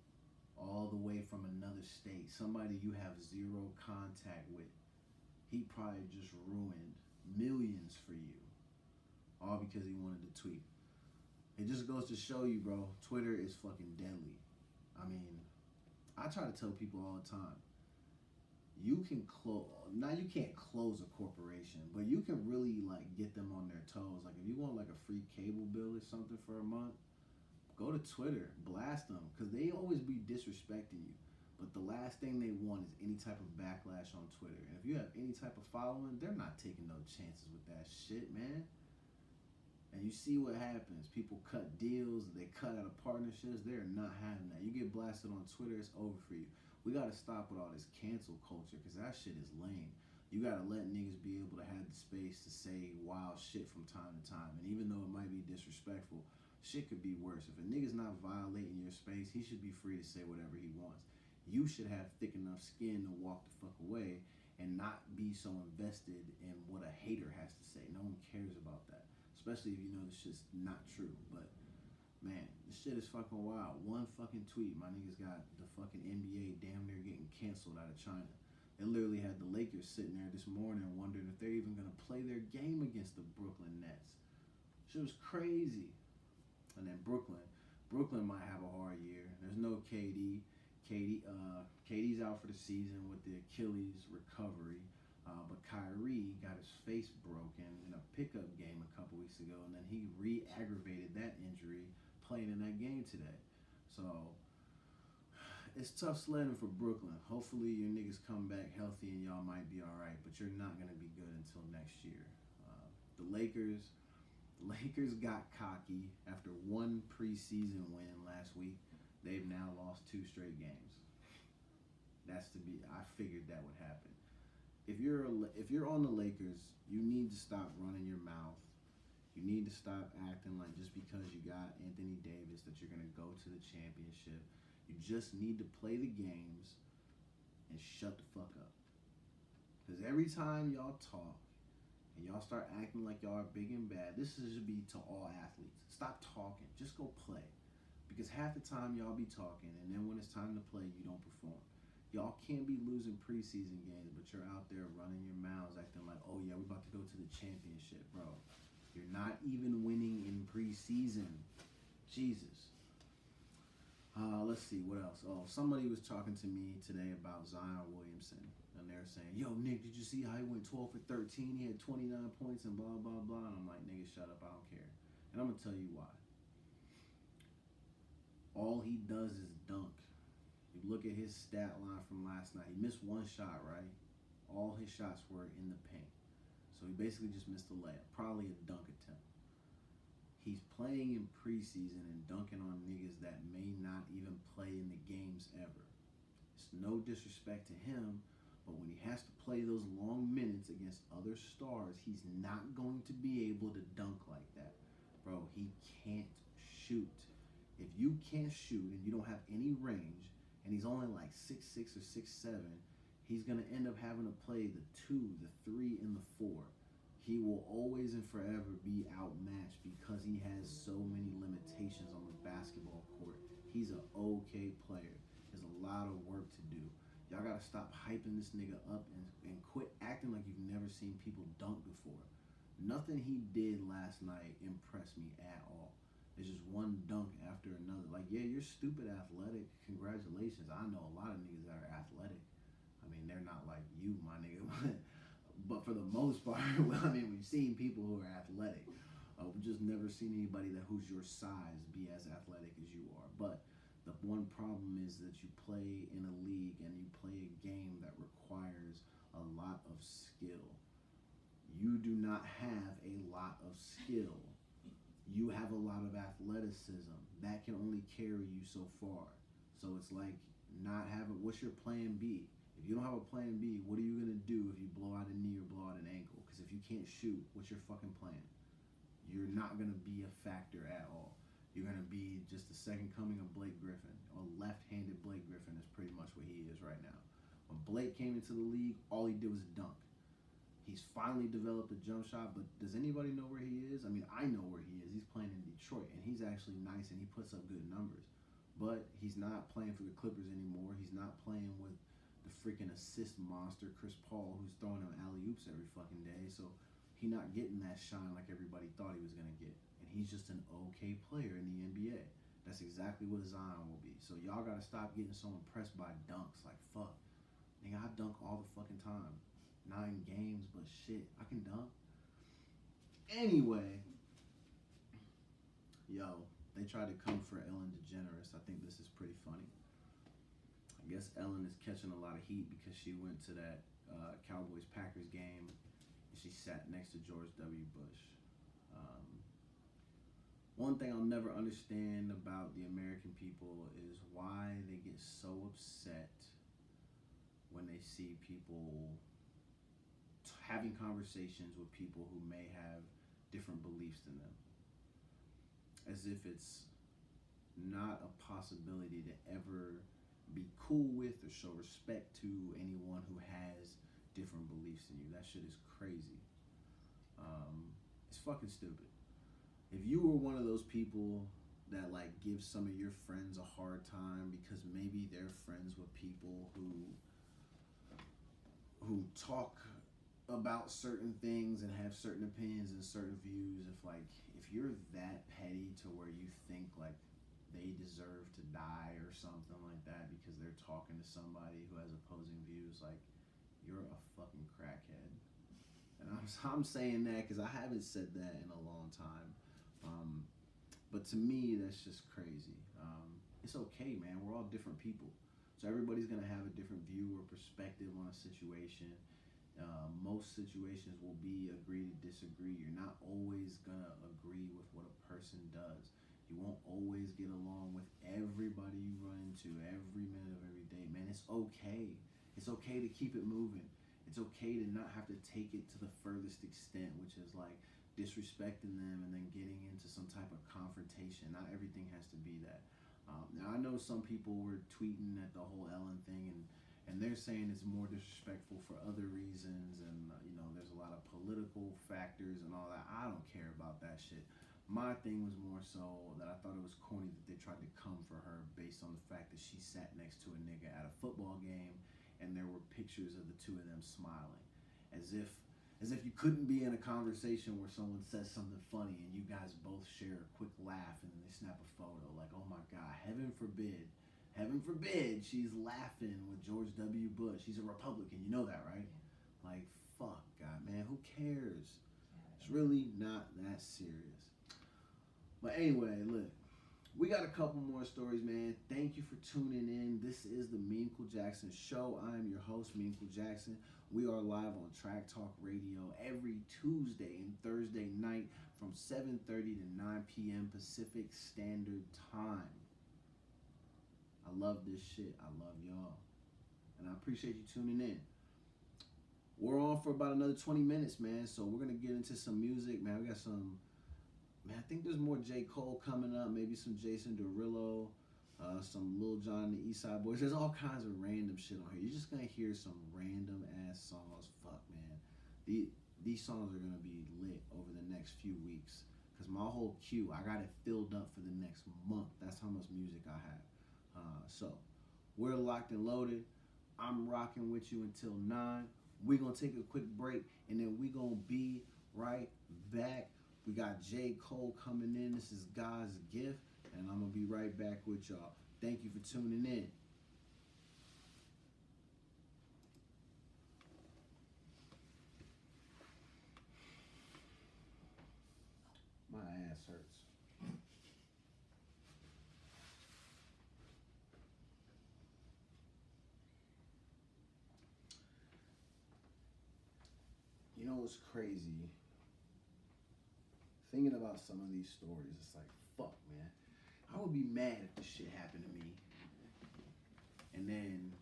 all the way from another state, somebody you have zero contact with. He probably just ruined millions for you, all because he wanted to tweet. It just goes to show you, bro, Twitter is fucking deadly. I mean, I try to tell people all the time, you can you can't close a corporation, but you can really like get them on their toes. Like if you want like a free cable bill or something for a month, go to Twitter, blast them, because they always be disrespecting you. But the last thing they want is any type of backlash on Twitter. And if you have any type of following, they're not taking no chances with that shit, man. And you see what happens. People cut deals, they cut out of partnerships. They're not having that. You get blasted on Twitter, it's over for you. We got to stop with all this cancel culture because that shit is lame. You got to let niggas be able to have the space to say wild shit from time to time. And even though it might be disrespectful, shit could be worse. If a nigga's not violating your space, he should be free to say whatever he wants. You should have thick enough skin to walk the fuck away and not be so invested in what a hater has to say. No one cares about that, especially if you know this shit's not true. But man, this shit is fucking wild. One fucking tweet, my niggas got the fucking NBA damn near getting canceled out of China. They literally had the Lakers sitting there this morning wondering if they're even gonna play their game against the Brooklyn Nets. Shit was crazy. And then Brooklyn might have a hard year. There's no KD. KD's out for the season with the Achilles recovery. But Kyrie got his face broken in a pickup game a couple weeks ago, and then he re-aggravated that injury playing in that game today. So it's tough sledding for Brooklyn. Hopefully your niggas come back healthy and y'all might be all right, but you're not gonna be good until next year. The Lakers got cocky after one preseason win last week. They've now lost 2 straight games. I figured that would happen. If you're on the Lakers, you need to stop running your mouth. You need to stop acting like just because you got Anthony Davis that you're going to go to the championship. You just need to play the games and shut the fuck up. Because every time y'all talk and y'all start acting like y'all are big and bad, this should be to all athletes. Stop talking. Just go play. Because half the time y'all be talking, and then when it's time to play, you don't perform. Y'all can't be losing preseason games, but you're out there running your mouths acting like, oh yeah, we're about to go to the championship, bro. You're not even winning in preseason. Jesus. Let's see, what else? Oh, somebody was talking to me today about Zion Williamson, and they're saying, yo, Nick, did you see how he went 12 for 13? He had 29 points and blah, blah, blah. And I'm like, nigga, shut up, I don't care. And I'm going to tell you why. All he does is dunk. You look at his stat line from last night. He missed one shot, right? All his shots were in the paint. So he basically just missed a layup. Probably a dunk attempt. He's playing in preseason and dunking on niggas that may not even play in the games ever. It's no disrespect to him, but when he has to play those long minutes against other stars, he's not going to be able to dunk like that. Bro, he can't shoot. If you can't shoot and you don't have any range, and he's only like 6'6" or 6'7", he's going to end up having to play the 2, the 3, and the 4. He will always and forever be outmatched because he has so many limitations on the basketball court. He's an okay player. There's a lot of work to do. Y'all got to stop hyping this nigga up and quit acting like you've never seen people dunk before. Nothing he did last night impressed me at all. It's just one dunk after another. Like, yeah, you're stupid athletic. Congratulations. I know a lot of niggas that are athletic. I mean, they're not like you, my nigga. But for the most part, well, I mean, we've seen people who are athletic. We've just never seen anybody who's your size be as athletic as you are. But the one problem is that you play in a league and you play a game that requires a lot of skill. You do not have a lot of skill. You have a lot of athleticism. That can only carry you so far. So it's like not having, what's your plan B? If you don't have a plan B, what are you going to do if you blow out a knee or blow out an ankle? Because if you can't shoot, what's your fucking plan? You're not going to be a factor at all. You're going to be just the second coming of Blake Griffin. A left-handed Blake Griffin is pretty much what he is right now. When Blake came into the league, all he did was dunk. He's finally developed a jump shot, but does anybody know where he is? I mean, I know where he is. He's playing in Detroit, and he's actually nice, and he puts up good numbers. But he's not playing for the Clippers anymore. He's not playing with the freaking assist monster, Chris Paul, who's throwing him alley-oops every fucking day. So he's not getting that shine like everybody thought he was going to get. And he's just an okay player in the NBA. That's exactly what Zion will be. So y'all got to stop getting so impressed by dunks. Like, fuck. Nigga, I dunk all the fucking time. 9 games, but shit, I can dunk. Anyway, yo, they tried to come for Ellen DeGeneres. I think this is pretty funny. I guess Ellen is catching a lot of heat because she went to that Cowboys-Packers game and she sat next to George W. Bush. One thing I'll never understand about the American people is why they get so upset when they see people having conversations with people who may have different beliefs than them. As if it's not a possibility to ever be cool with or show respect to anyone who has different beliefs than you. That shit is crazy. It's fucking stupid. If you were one of those people that like give some of your friends a hard time because maybe they're friends with people who talk about certain things and have certain opinions and certain views, if you're that petty to where you think like they deserve to die or something like that because they're talking to somebody who has opposing views, like, you're a fucking crackhead. And I'm saying that because I haven't said that in a long time. But to me, that's just crazy. It's okay, man. We're all different people. So everybody's going to have a different view or perspective on a situation. Most situations will be agree to disagree. You're not always going to agree with what a person does. You won't always get along with everybody you run into every minute of every day. Man, it's okay. It's okay to keep it moving. It's okay to not have to take it to the furthest extent, which is like disrespecting them and then getting into some type of confrontation. Not everything has to be that. Now, I know some people were tweeting at the whole Ellen thing, and they're saying it's more disrespectful for other reasons, and there's a lot of political factors and all that. I don't care about that shit. My thing was more so that I thought it was corny that they tried to come for her based on the fact that she sat next to a nigga at a football game and there were pictures of the two of them smiling. As if you couldn't be in a conversation where someone says something funny and you guys both share a quick laugh and then they snap a photo. Like, oh my God, heaven forbid she's laughing with George W. Bush. He's a Republican, you know that, right? Yeah. Like, fuck, God, man, who cares? It's really not that serious. But anyway, look, we got a couple more stories, man. Thank you for tuning in. This is the Memechel Jackson Show. I am your host, Memechel Jackson. We are live on Track Talk Radio every Tuesday and Thursday night from 7:30 to 9 p.m. Pacific Standard Time. I love this shit. I love y'all. And I appreciate you tuning in. We're on for about another 20 minutes, man. So we're going to get into some music, man. We got some, man, I think there's more J. Cole coming up. Maybe some Jason Derulo, some Lil Jon and the East Side Boys. There's all kinds of random shit on here. You're just going to hear some random ass songs. Fuck, man. These songs are going to be lit over the next few weeks. Because my whole queue, I got it filled up for the next month. That's how much music I have. So, we're locked and loaded. I'm rocking with you until 9. We're going to take a quick break, and then we're going to be right back. We got J. Cole coming in. This is God's gift, and I'm going to be right back with y'all. Thank you for tuning in. My ass hurts. You know what's crazy? Thinking about some of these stories, it's like, fuck, man. I would be mad if this shit happened to me. And then...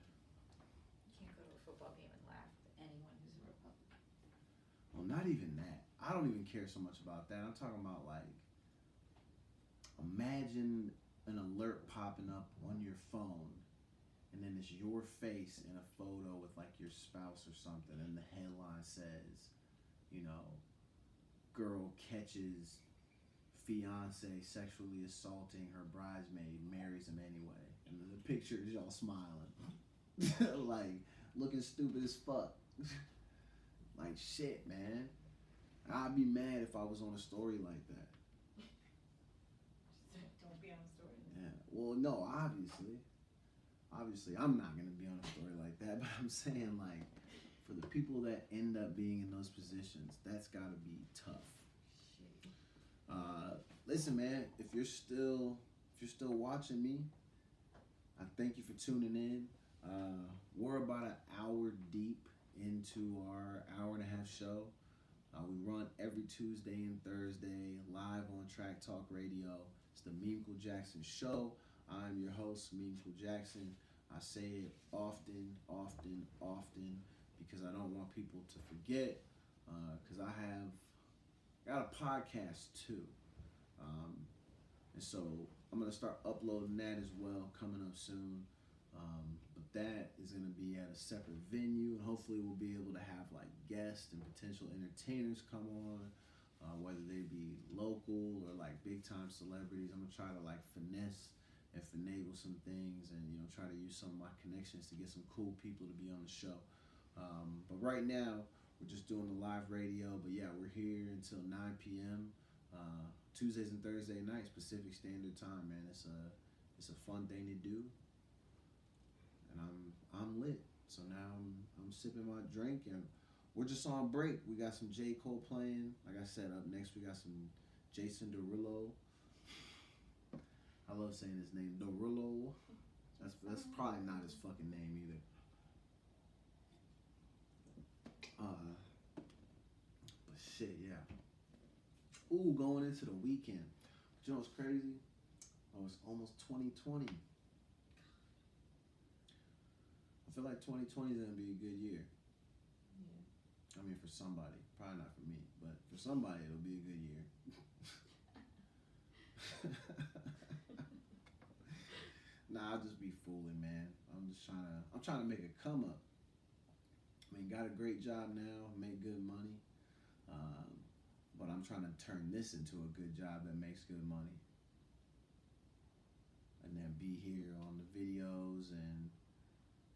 You can't go to a football game and laugh at anyone who's a Republican. Well, not even that. I don't even care so much about that. I'm talking about, like, imagine an alert popping up on your phone, and then it's your face in a photo with, like, your spouse or something, and the headline says, you know, girl catches fiance sexually assaulting her bridesmaid, marries him anyway. And the picture is y'all smiling. Like, looking stupid as fuck. Like, shit, man. I'd be mad if I was on a story like that. Don't be on a story. Yeah. Well, no, obviously. Obviously, I'm not going to be on a story like that, but I'm saying, like, for the people that end up being in those positions, that's got to be tough. Listen, man, if you're still watching me, I thank you for tuning in. We're about an hour deep into our hour-and-a-half show. We run every Tuesday and Thursday live on Track Talk Radio. It's the Memechel Jackson Show. I'm your host, Memechel Jackson. I say it often, because I don't want people to forget. Because I got a podcast too. And so I'm going to start uploading that as well coming up soon. But that is going to be at a separate venue. And hopefully we'll be able to have like guests and potential entertainers come on, whether they be local or like big time celebrities. I'm going to try to like finesse and finagle some things and, you know, try to use some of my connections to get some cool people to be on the show. But right now, we're just doing the live radio. But yeah, we're here until 9 p.m. Tuesdays and Thursday nights, Pacific Standard Time, man. It's a fun thing to do. And I'm lit. So now I'm sipping my drink and we're just on break. We got some J. Cole playing. Like I said, up next we got some Jason Derulo. I love saying his name, Derulo. That's probably not his fucking name either. But shit, yeah. Ooh, going into the weekend. But you know what's crazy? Oh, it's almost 2020. I feel like 2020 is gonna be a good year. Yeah. I mean, for somebody, probably not for me, but for somebody, it'll be a good year. Nah, I'll just be fooling, man. I'm trying to make a come up. I mean, got a great job now, make good money, but I'm trying to turn this into a good job that makes good money, and then be here on the videos and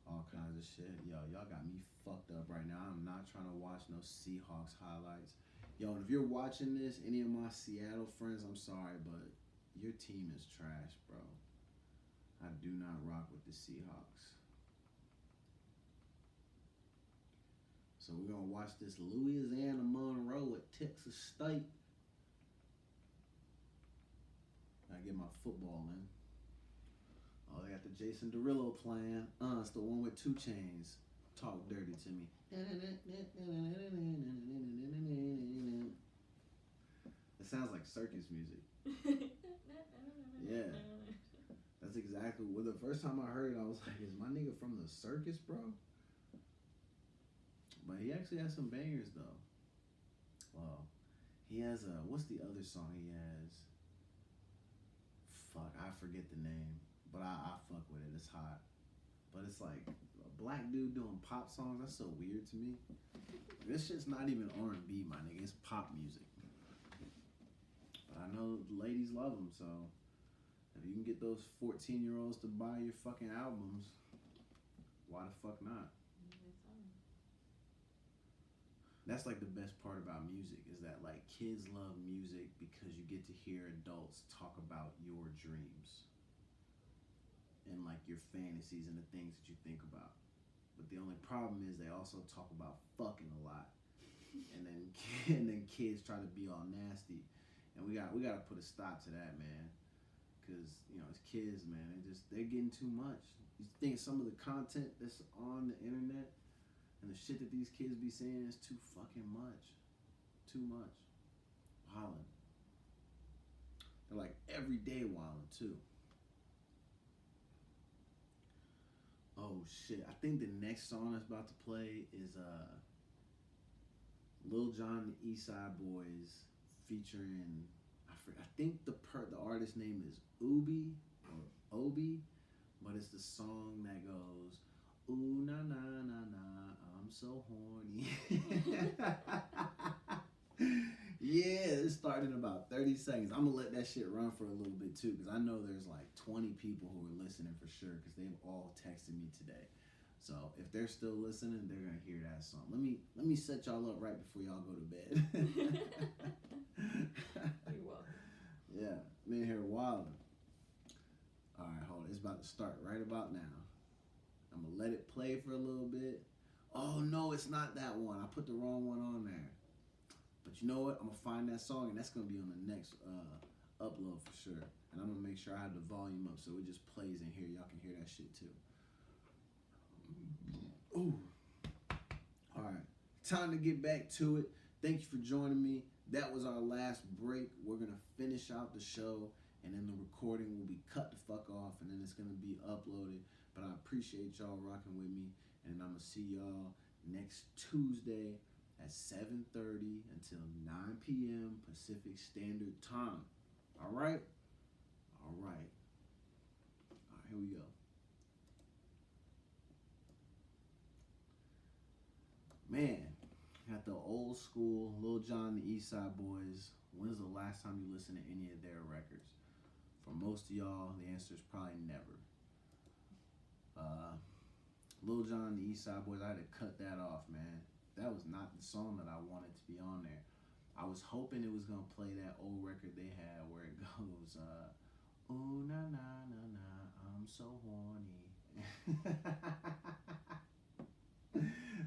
all kinds of shit. Yo, y'all got me fucked up right now. I'm not trying to watch no Seahawks highlights. Yo, and if you're watching this, any of my Seattle friends, I'm sorry, but your team is trash, bro. I do not rock with the Seahawks. So we're going to watch this Louisiana Monroe at Texas State. I get my football in. Oh, they got the Jason Derulo playing. It's the one with 2 Chainz. Talk dirty to me. It sounds like circus music. Yeah. That's exactly what the first time I heard it, I was like, is my nigga from the circus, bro? But he actually has some bangers though. Well, he has what's the other song he has? Fuck, I forget the name. But I fuck with it. It's hot. But it's like a black dude doing pop songs. That's so weird to me. This shit's not even R&B, my nigga. It's pop music. But I know the ladies love them, so if you can get those 14-year-olds to buy your fucking albums, why the fuck not? That's like the best part about music is that like kids love music because you get to hear adults talk about your dreams and like your fantasies and the things that you think about. But the only problem is they also talk about fucking a lot, and then kids try to be all nasty, and we gotta put a stop to that, man. Cause you know it's kids, man. They're getting too much. You think some of the content that's on the internet and the shit that these kids be saying is too fucking much, too much. Wildin'. They're like everyday wildin' too. Oh shit! I think the next song that's about to play is Lil Jon and the East Side Boys featuring I think the artist name is Ubi or Obi, but it's the song that goes ooh na na na na I'm so horny. Yeah, it started in about 30 seconds. I'm gonna let that shit run for a little bit too, because I know there's like 20 people who are listening for sure, because they've all texted me today. So if they're still listening, they're gonna hear that song. Let me set y'all up right before y'all go to bed. You're welcome. Yeah, me in here wilding. All right, hold it. It's about to start right about now. I'm gonna let it play for a little bit. Oh no, it's not that one. I put the wrong one on there. But you know what? I'm gonna find that song, and that's gonna be on the next upload for sure. And I'm gonna make sure I have the volume up so it just plays in here. Y'all can hear that shit too. Ooh. All right, time to get back to it. Thank you for joining me. That was our last break. We're gonna finish out the show, and then the recording will be cut the fuck off, and then it's gonna be uploaded. But I appreciate y'all rocking with me, and I'm gonna see y'all next Tuesday at 7:30 until 9 p.m. Pacific Standard Time. All right? All right. All right, here we go. Man, got the old school Lil Jon and the East Side Boys. When's the last time you listened to any of their records? For most of y'all, the answer is probably never. Lil Jon and the East Side Boys, I had to cut that off, man. That was not the song that I wanted to be on there. I was hoping it was gonna play that old record they had where it goes, ooh na na na na, I'm so horny.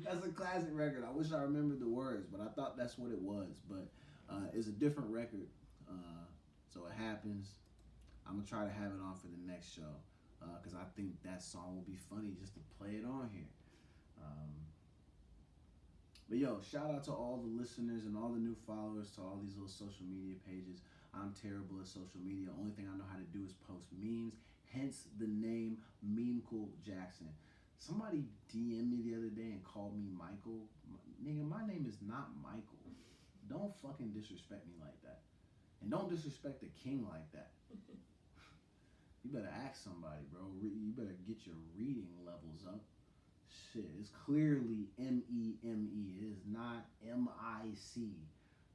That's a classic record. I wish I remembered the words, but I thought that's what it was. But it's a different record, so it happens. I'm gonna try to have it on for the next show because I think that song will be funny just to play it on here. But yo, shout out to all the listeners and all the new followers to all these little social media pages. I'm terrible at social media. Only thing I know how to do is post memes, hence the name Memechel Jackson. Somebody DM'd me the other day and called me Michael. Nigga, my name is not Michael. Don't fucking disrespect me like that. And don't disrespect the king like that. You better ask somebody, bro. You better get your reading levels up. Shit, it's clearly M-E-M-E. It is not M-I-C.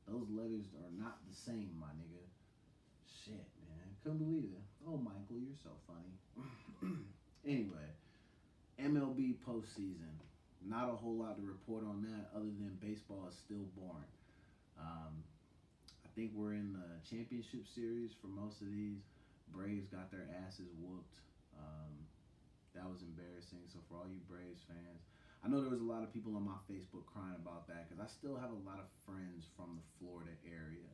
Those letters are not the same, my nigga. Shit, man. Couldn't believe it. Oh, Michael, you're so funny. Anyway, MLB postseason. Not a whole lot to report on that other than baseball is still boring. I think we're in the championship series for most of these. Braves got their asses whooped. That was embarrassing. So for all you Braves fans, I know there was a lot of people on my Facebook crying about that because I still have a lot of friends from the Florida area.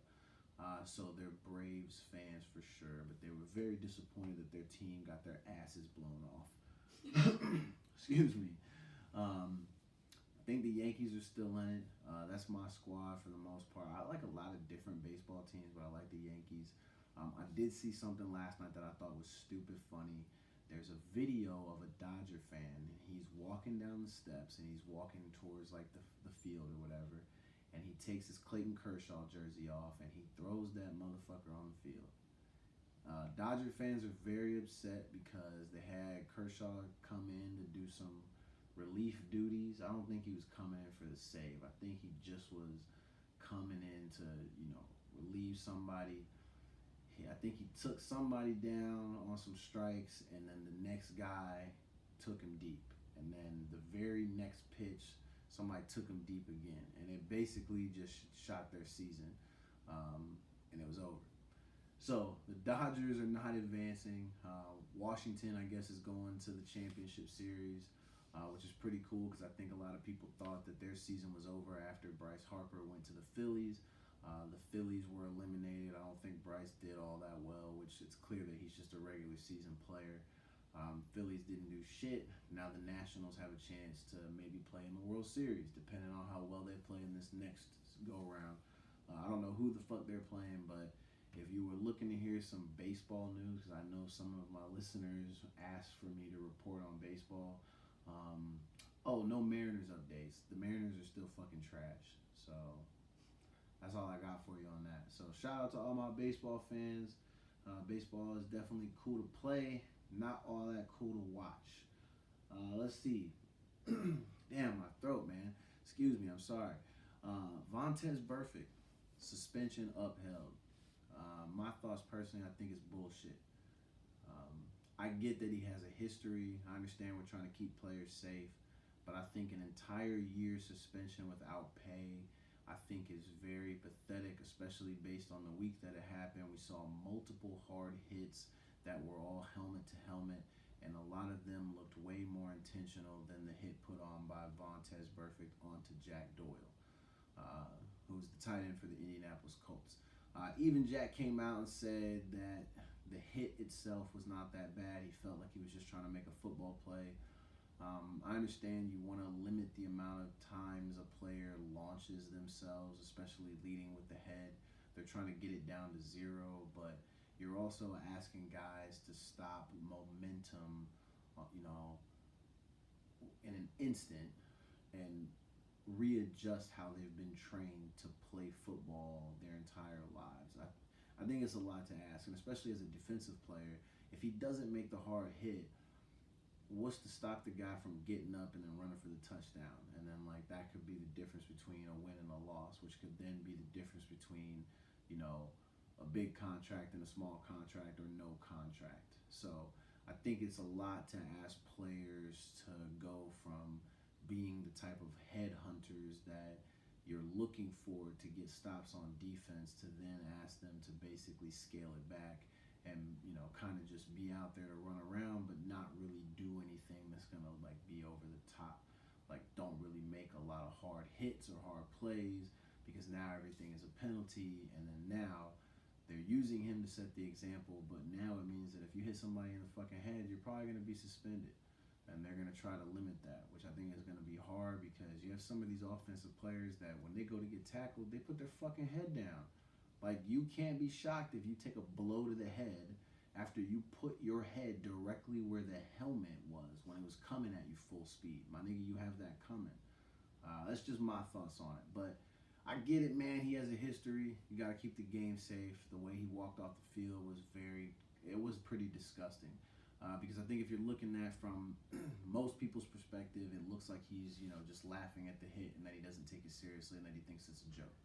So they're Braves fans for sure, but they were very disappointed that their team got their asses blown off. Excuse me. I think the Yankees are still in it. That's my squad for the most part. I like a lot of different baseball teams, but I like the Yankees. I did see something last night that I thought was stupid funny. There's a video of a Dodger fan, and he's walking down the steps, and he's walking towards like the field or whatever, and he takes his Clayton Kershaw jersey off, and he throws that motherfucker on the field. Dodger fans are very upset because they had Kershaw come in to do some relief duties. I don't think he was coming in for the save. I think he just was coming in to, relieve somebody. I think he took somebody down on some strikes, and then the next guy took him deep. And then the very next pitch, somebody took him deep again. And it basically just shot their season, and it was over. So the Dodgers are not advancing. Washington, I guess, is going to the championship series, which is pretty cool because I think a lot of people thought that their season was over after Bryce Harper went to the Phillies. The Phillies were eliminated. I don't think Bryce did all that well, which it's clear that he's just a regular season player. Phillies didn't do shit. Now the Nationals have a chance to maybe play in the World Series, depending on how well they play in this next go-round. I don't know who the fuck they're playing, but if you were looking to hear some baseball news, because I know some of my listeners asked for me to report on baseball. No Mariners updates. The Mariners are still fucking trash. So that's all I got for you on that. So shout out to all my baseball fans. Baseball is definitely cool to play, not all that cool to watch. Let's see. Damn, my throat, man. Excuse me, I'm sorry. Vontaze Burfict, suspension upheld. My thoughts personally, I think it's bullshit. I get that he has a history. I understand we're trying to keep players safe, but I think an entire year suspension without pay, I think is very pathetic, especially based on the week that it happened. We saw multiple hard hits that were all helmet to helmet, and a lot of them looked way more intentional than the hit put on by Vontaze Burfict onto Jack Doyle, who's the tight end for the Indianapolis Colts. Even Jack came out and said that the hit itself was not that bad. He felt like he was just trying to make a football play. I understand you want to limit the amount of times a player launches themselves, especially leading with the head. They're trying to get it down to 0, but you're also asking guys to stop momentum, in an instant and readjust how they've been trained to play football their entire lives. I think it's a lot to ask, and especially as a defensive player, if he doesn't make the hard hit, what's to stop the guy from getting up and then running for the touchdown? And then that could be the difference between a win and a loss, which could then be the difference between, a big contract and a small contract or no contract. So I think it's a lot to ask players to go from being the type of headhunters that you're looking for to get stops on defense to then ask them to basically scale it back and, kind of just be out there to run around but not really do anything that's going to be over the top. Don't really make a lot of hard hits or hard plays because now everything is a penalty, and then now they're using him to set the example, but now it means that if you hit somebody in the fucking head, you're probably going to be suspended. And they're going to try to limit that, which I think is going to be hard because you have some of these offensive players that when they go to get tackled, they put their fucking head down. You can't be shocked if you take a blow to the head after you put your head directly where the helmet was when it was coming at you full speed. My nigga, you have that coming. That's just my thoughts on it. But I get it, man. He has a history. You got to keep the game safe. The way he walked off the field was pretty disgusting. Because I think if you're looking at from most people's perspective, it looks like he's, just laughing at the hit and that he doesn't take it seriously and that he thinks it's a joke.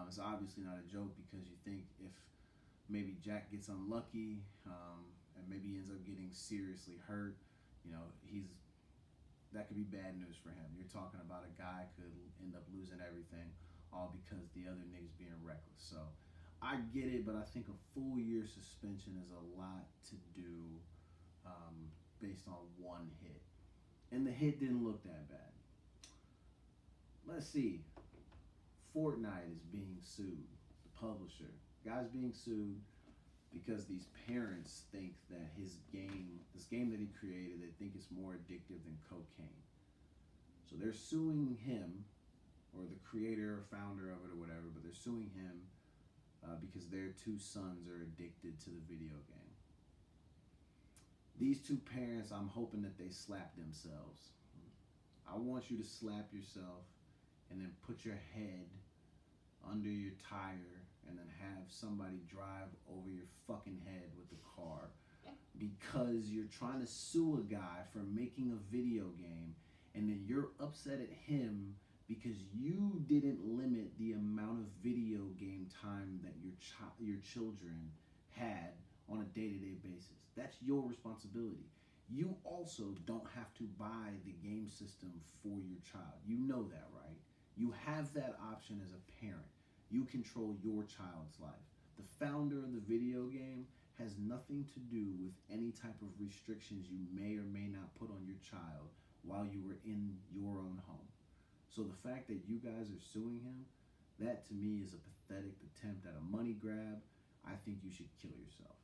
It's obviously not a joke because you think if maybe Jack gets unlucky and maybe he ends up getting seriously hurt, that could be bad news for him. You're talking about a guy could end up losing everything all because the other nigga's being reckless. So I get it, but I think a full year suspension is a lot to do based on one hit. And the hit didn't look that bad. Let's see. Fortnite is being sued. The publisher. Guy's being sued because these parents think that this game that he created, they think it's more addictive than cocaine. So they're suing him, or the creator or founder of it or whatever, but they're suing him because their two sons are addicted to the video game. These two parents, I'm hoping that they slap themselves. I want you to slap yourself and then put your head under your tire and then have somebody drive over your fucking head with the car because you're trying to sue a guy for making a video game, and then you're upset at him because you didn't limit the amount of video game time that your children had on a day-to-day basis. That's your responsibility. You also don't have to buy the game system for your child. You know that, right? You have that option as a parent. You control your child's life. The founder of the video game has nothing to do with any type of restrictions you may or may not put on your child while you were in your own home. So the fact that you guys are suing him, that to me is a pathetic attempt at a money grab. I think you should kill yourself.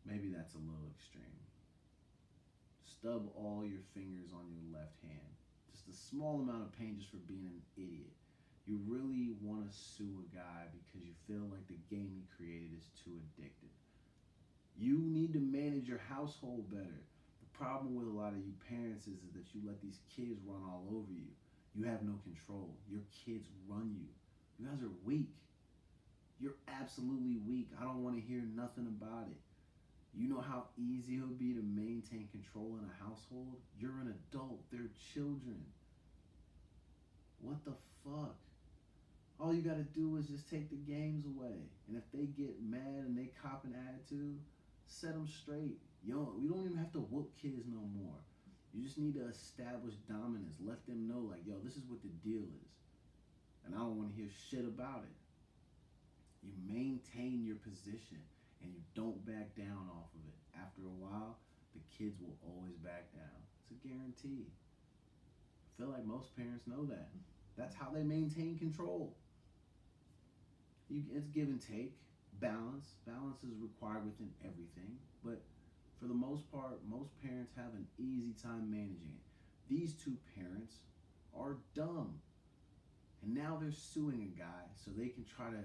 Maybe that's a little extreme. Stub all your fingers on your left hand. Just a small amount of pain just for being an idiot. You really want to sue a guy because you feel like the game he created is too addictive. You need to manage your household better. The problem with a lot of you parents is that you let these kids run all over you. You have no control. Your kids run you. You guys are weak. You're absolutely weak. I don't want to hear nothing about it. You know how easy it would be to maintain control in a household? You're an adult. They're children. What the fuck? All you gotta do is just take the games away. And if they get mad and they cop an attitude, set them straight. We don't even have to whoop kids no more. You just need to establish dominance. Let them know, like, yo, this is what the deal is. And I don't want to hear shit about it. You maintain your position and you don't back down off of it. After a while, the kids will always back down. It's a guarantee. I feel like most parents know that. That's how they maintain control. It's give and take. Balance. Balance is required within everything. But for the most part, most parents have an easy time managing it. These two parents are dumb. And now they're suing a guy so they can try to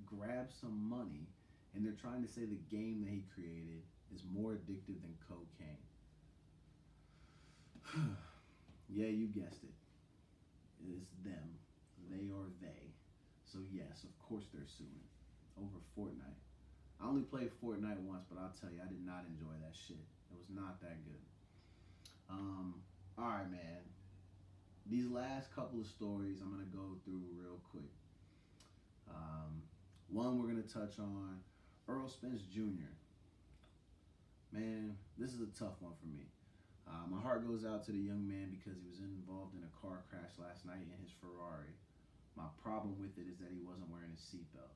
grab some money, and they're trying to say the game that he created is more addictive than cocaine. Yeah, you guessed it. It's them. They are they. So yes, of course they're suing over Fortnite. I only played Fortnite once, but I'll tell you, I did not enjoy that shit. It was not that good. Alright, man. These last couple of stories I'm going to go through real quick. One we're going to touch on, Earl Spence Jr. Man, this is a tough one for me. My heart goes out to the young man because he was involved in a car crash last night in his Ferrari. My problem with it is that he wasn't wearing his seatbelt.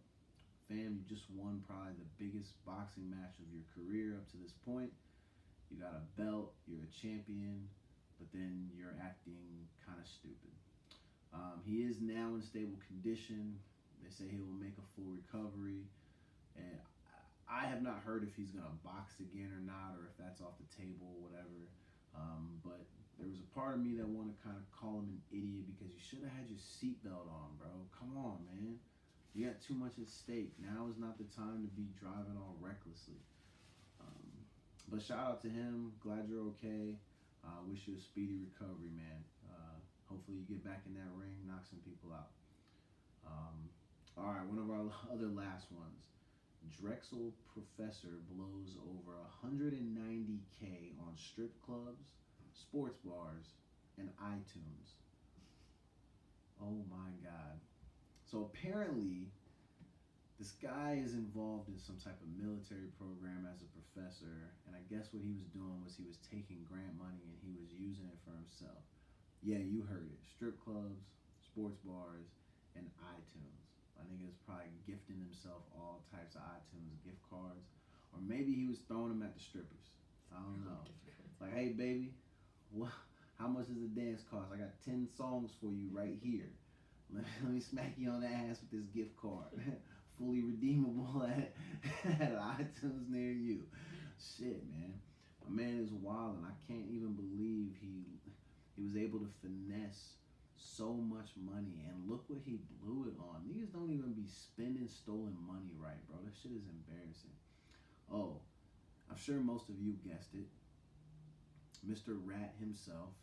Fam, you just won probably the biggest boxing match of your career up to this point. You got a belt, you're a champion, but then you're acting kind of stupid. He is now in stable condition. They say he will make a full recovery. And I have not heard if he's going to box again or not, or if that's off the table or whatever. But there was a part of me that wanted to kind of call him an idiot because you should have had your seatbelt on, bro. Come on, man. You got too much at stake. Now is not the time to be driving all recklessly. But shout out to him. Glad you're okay. Wish you a speedy recovery, man. Hopefully you get back in that ring, knock some people out. All right, one of our other last ones. Drexel professor blows over $190K on strip clubs, sports bars, and iTunes. Oh my God. So apparently, this guy is involved in some type of military program as a professor, and I guess what he was doing was he was taking grant money and he was using it for himself. Yeah, you heard it. Strip clubs, sports bars, and iTunes. I think he was probably gifting himself all types of iTunes gift cards, or maybe he was throwing them at the strippers. I don't know. Like, hey, baby, how much does the dance cost? I got 10 songs for you right here. Let me smack you on the ass with this gift card. Fully redeemable at iTunes near you. Shit, man. My man is wild, and I can't even believe he was able to finesse so much money, and look what he blew it on. Niggas don't even be spending stolen money right, bro. That shit is embarrassing. Oh, I'm sure most of you guessed it. Mr. Rat himself,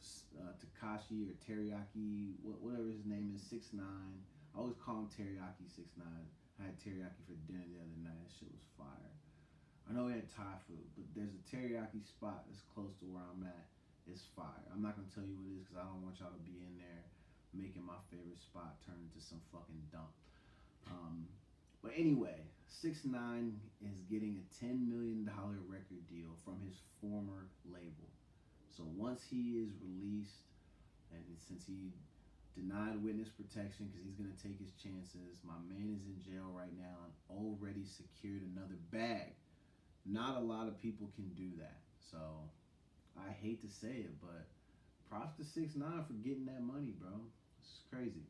Takashi or Teriyaki, whatever his name is, 6ix9ine. I always call him Teriyaki 6ix9ine. I had teriyaki for dinner the other night. That shit was fire. I know we had Thai food, but there's a teriyaki spot that's close to where I'm at. It's fire. I'm not gonna tell you what it is because I don't want y'all to be in there making my favorite spot turn into some fucking dump. But anyway, 6ix9ine is getting a $10 million record deal from his former label. So once he is released, and since he denied witness protection because he's going to take his chances, my man is in jail right now and already secured another bag. Not a lot of people can do that. So I hate to say it, but props to 6ix9ine for getting that money, bro. It's crazy.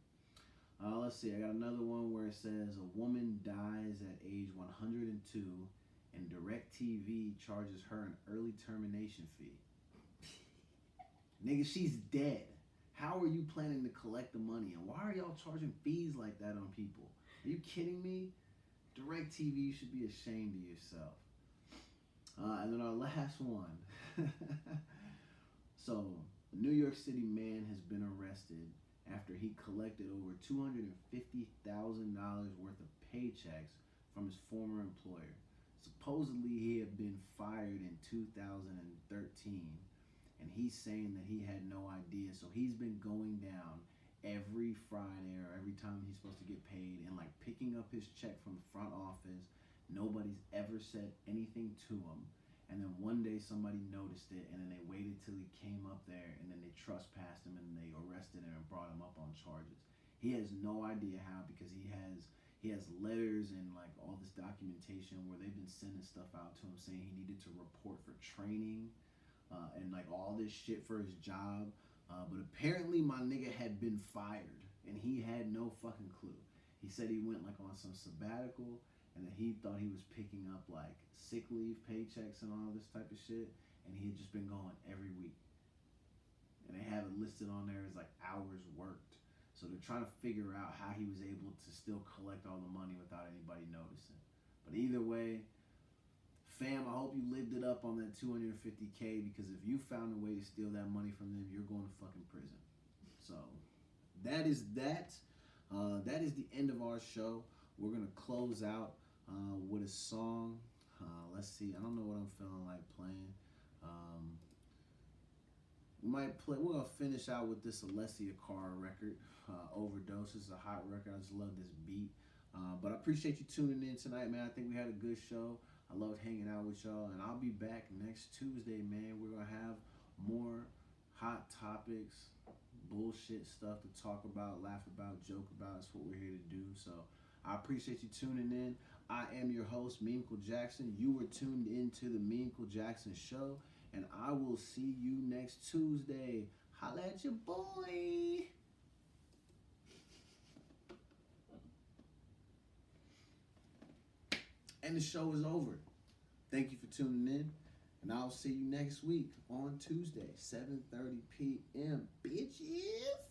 Let's see. I got another one where it says a woman dies at age 102 and DirecTV charges her an early termination fee. Nigga, she's dead. How are you planning to collect the money? And why are y'all charging fees like that on people? Are you kidding me? DirecTV, you should be ashamed of yourself. And then our last one. So, a New York City man has been arrested after he collected over $250,000 worth of paychecks from his former employer. Supposedly, he had been fired in 2013. And he's saying that he had no idea. So he's been going down every Friday or every time he's supposed to get paid and like picking up his check from the front office. Nobody's ever said anything to him. And then one day somebody noticed it, and then they waited till he came up there, and then they trespassed him and they arrested him and brought him up on charges. He has no idea how, because he has letters and like all this documentation where they've been sending stuff out to him saying he needed to report for training. And like all this shit for his job, but apparently my nigga had been fired and he had no fucking clue. He said he went like on some sabbatical and that he thought he was picking up like sick leave paychecks and all this type of shit, and he had just been going every week. And they have it listed on there as like hours worked. So they're trying to figure out how he was able to still collect all the money without anybody noticing. But either way, fam, I hope you lived it up on that $250K, because if you found a way to steal that money from them, you're going to fucking prison. So that is that. That is the end of our show. We're going to close out with a song. Let's see. I don't know what I'm feeling like playing. We're going to finish out with this Alessia Cara record, Overdose. This is a hot record. I just love this beat. But I appreciate you tuning in tonight, man. I think we had a good show. I loved hanging out with y'all, and I'll be back next Tuesday, man. We're going to have more hot topics, bullshit stuff to talk about, laugh about, joke about. That's what we're here to do. So I appreciate you tuning in. I am your host, Memechel Jackson. You were tuned into the Memechel Jackson Show, and I will see you next Tuesday. Holla at your boy. And the show is over. Thank you for tuning in. And I'll see you next week on Tuesday, 7:30 p.m. Bitches.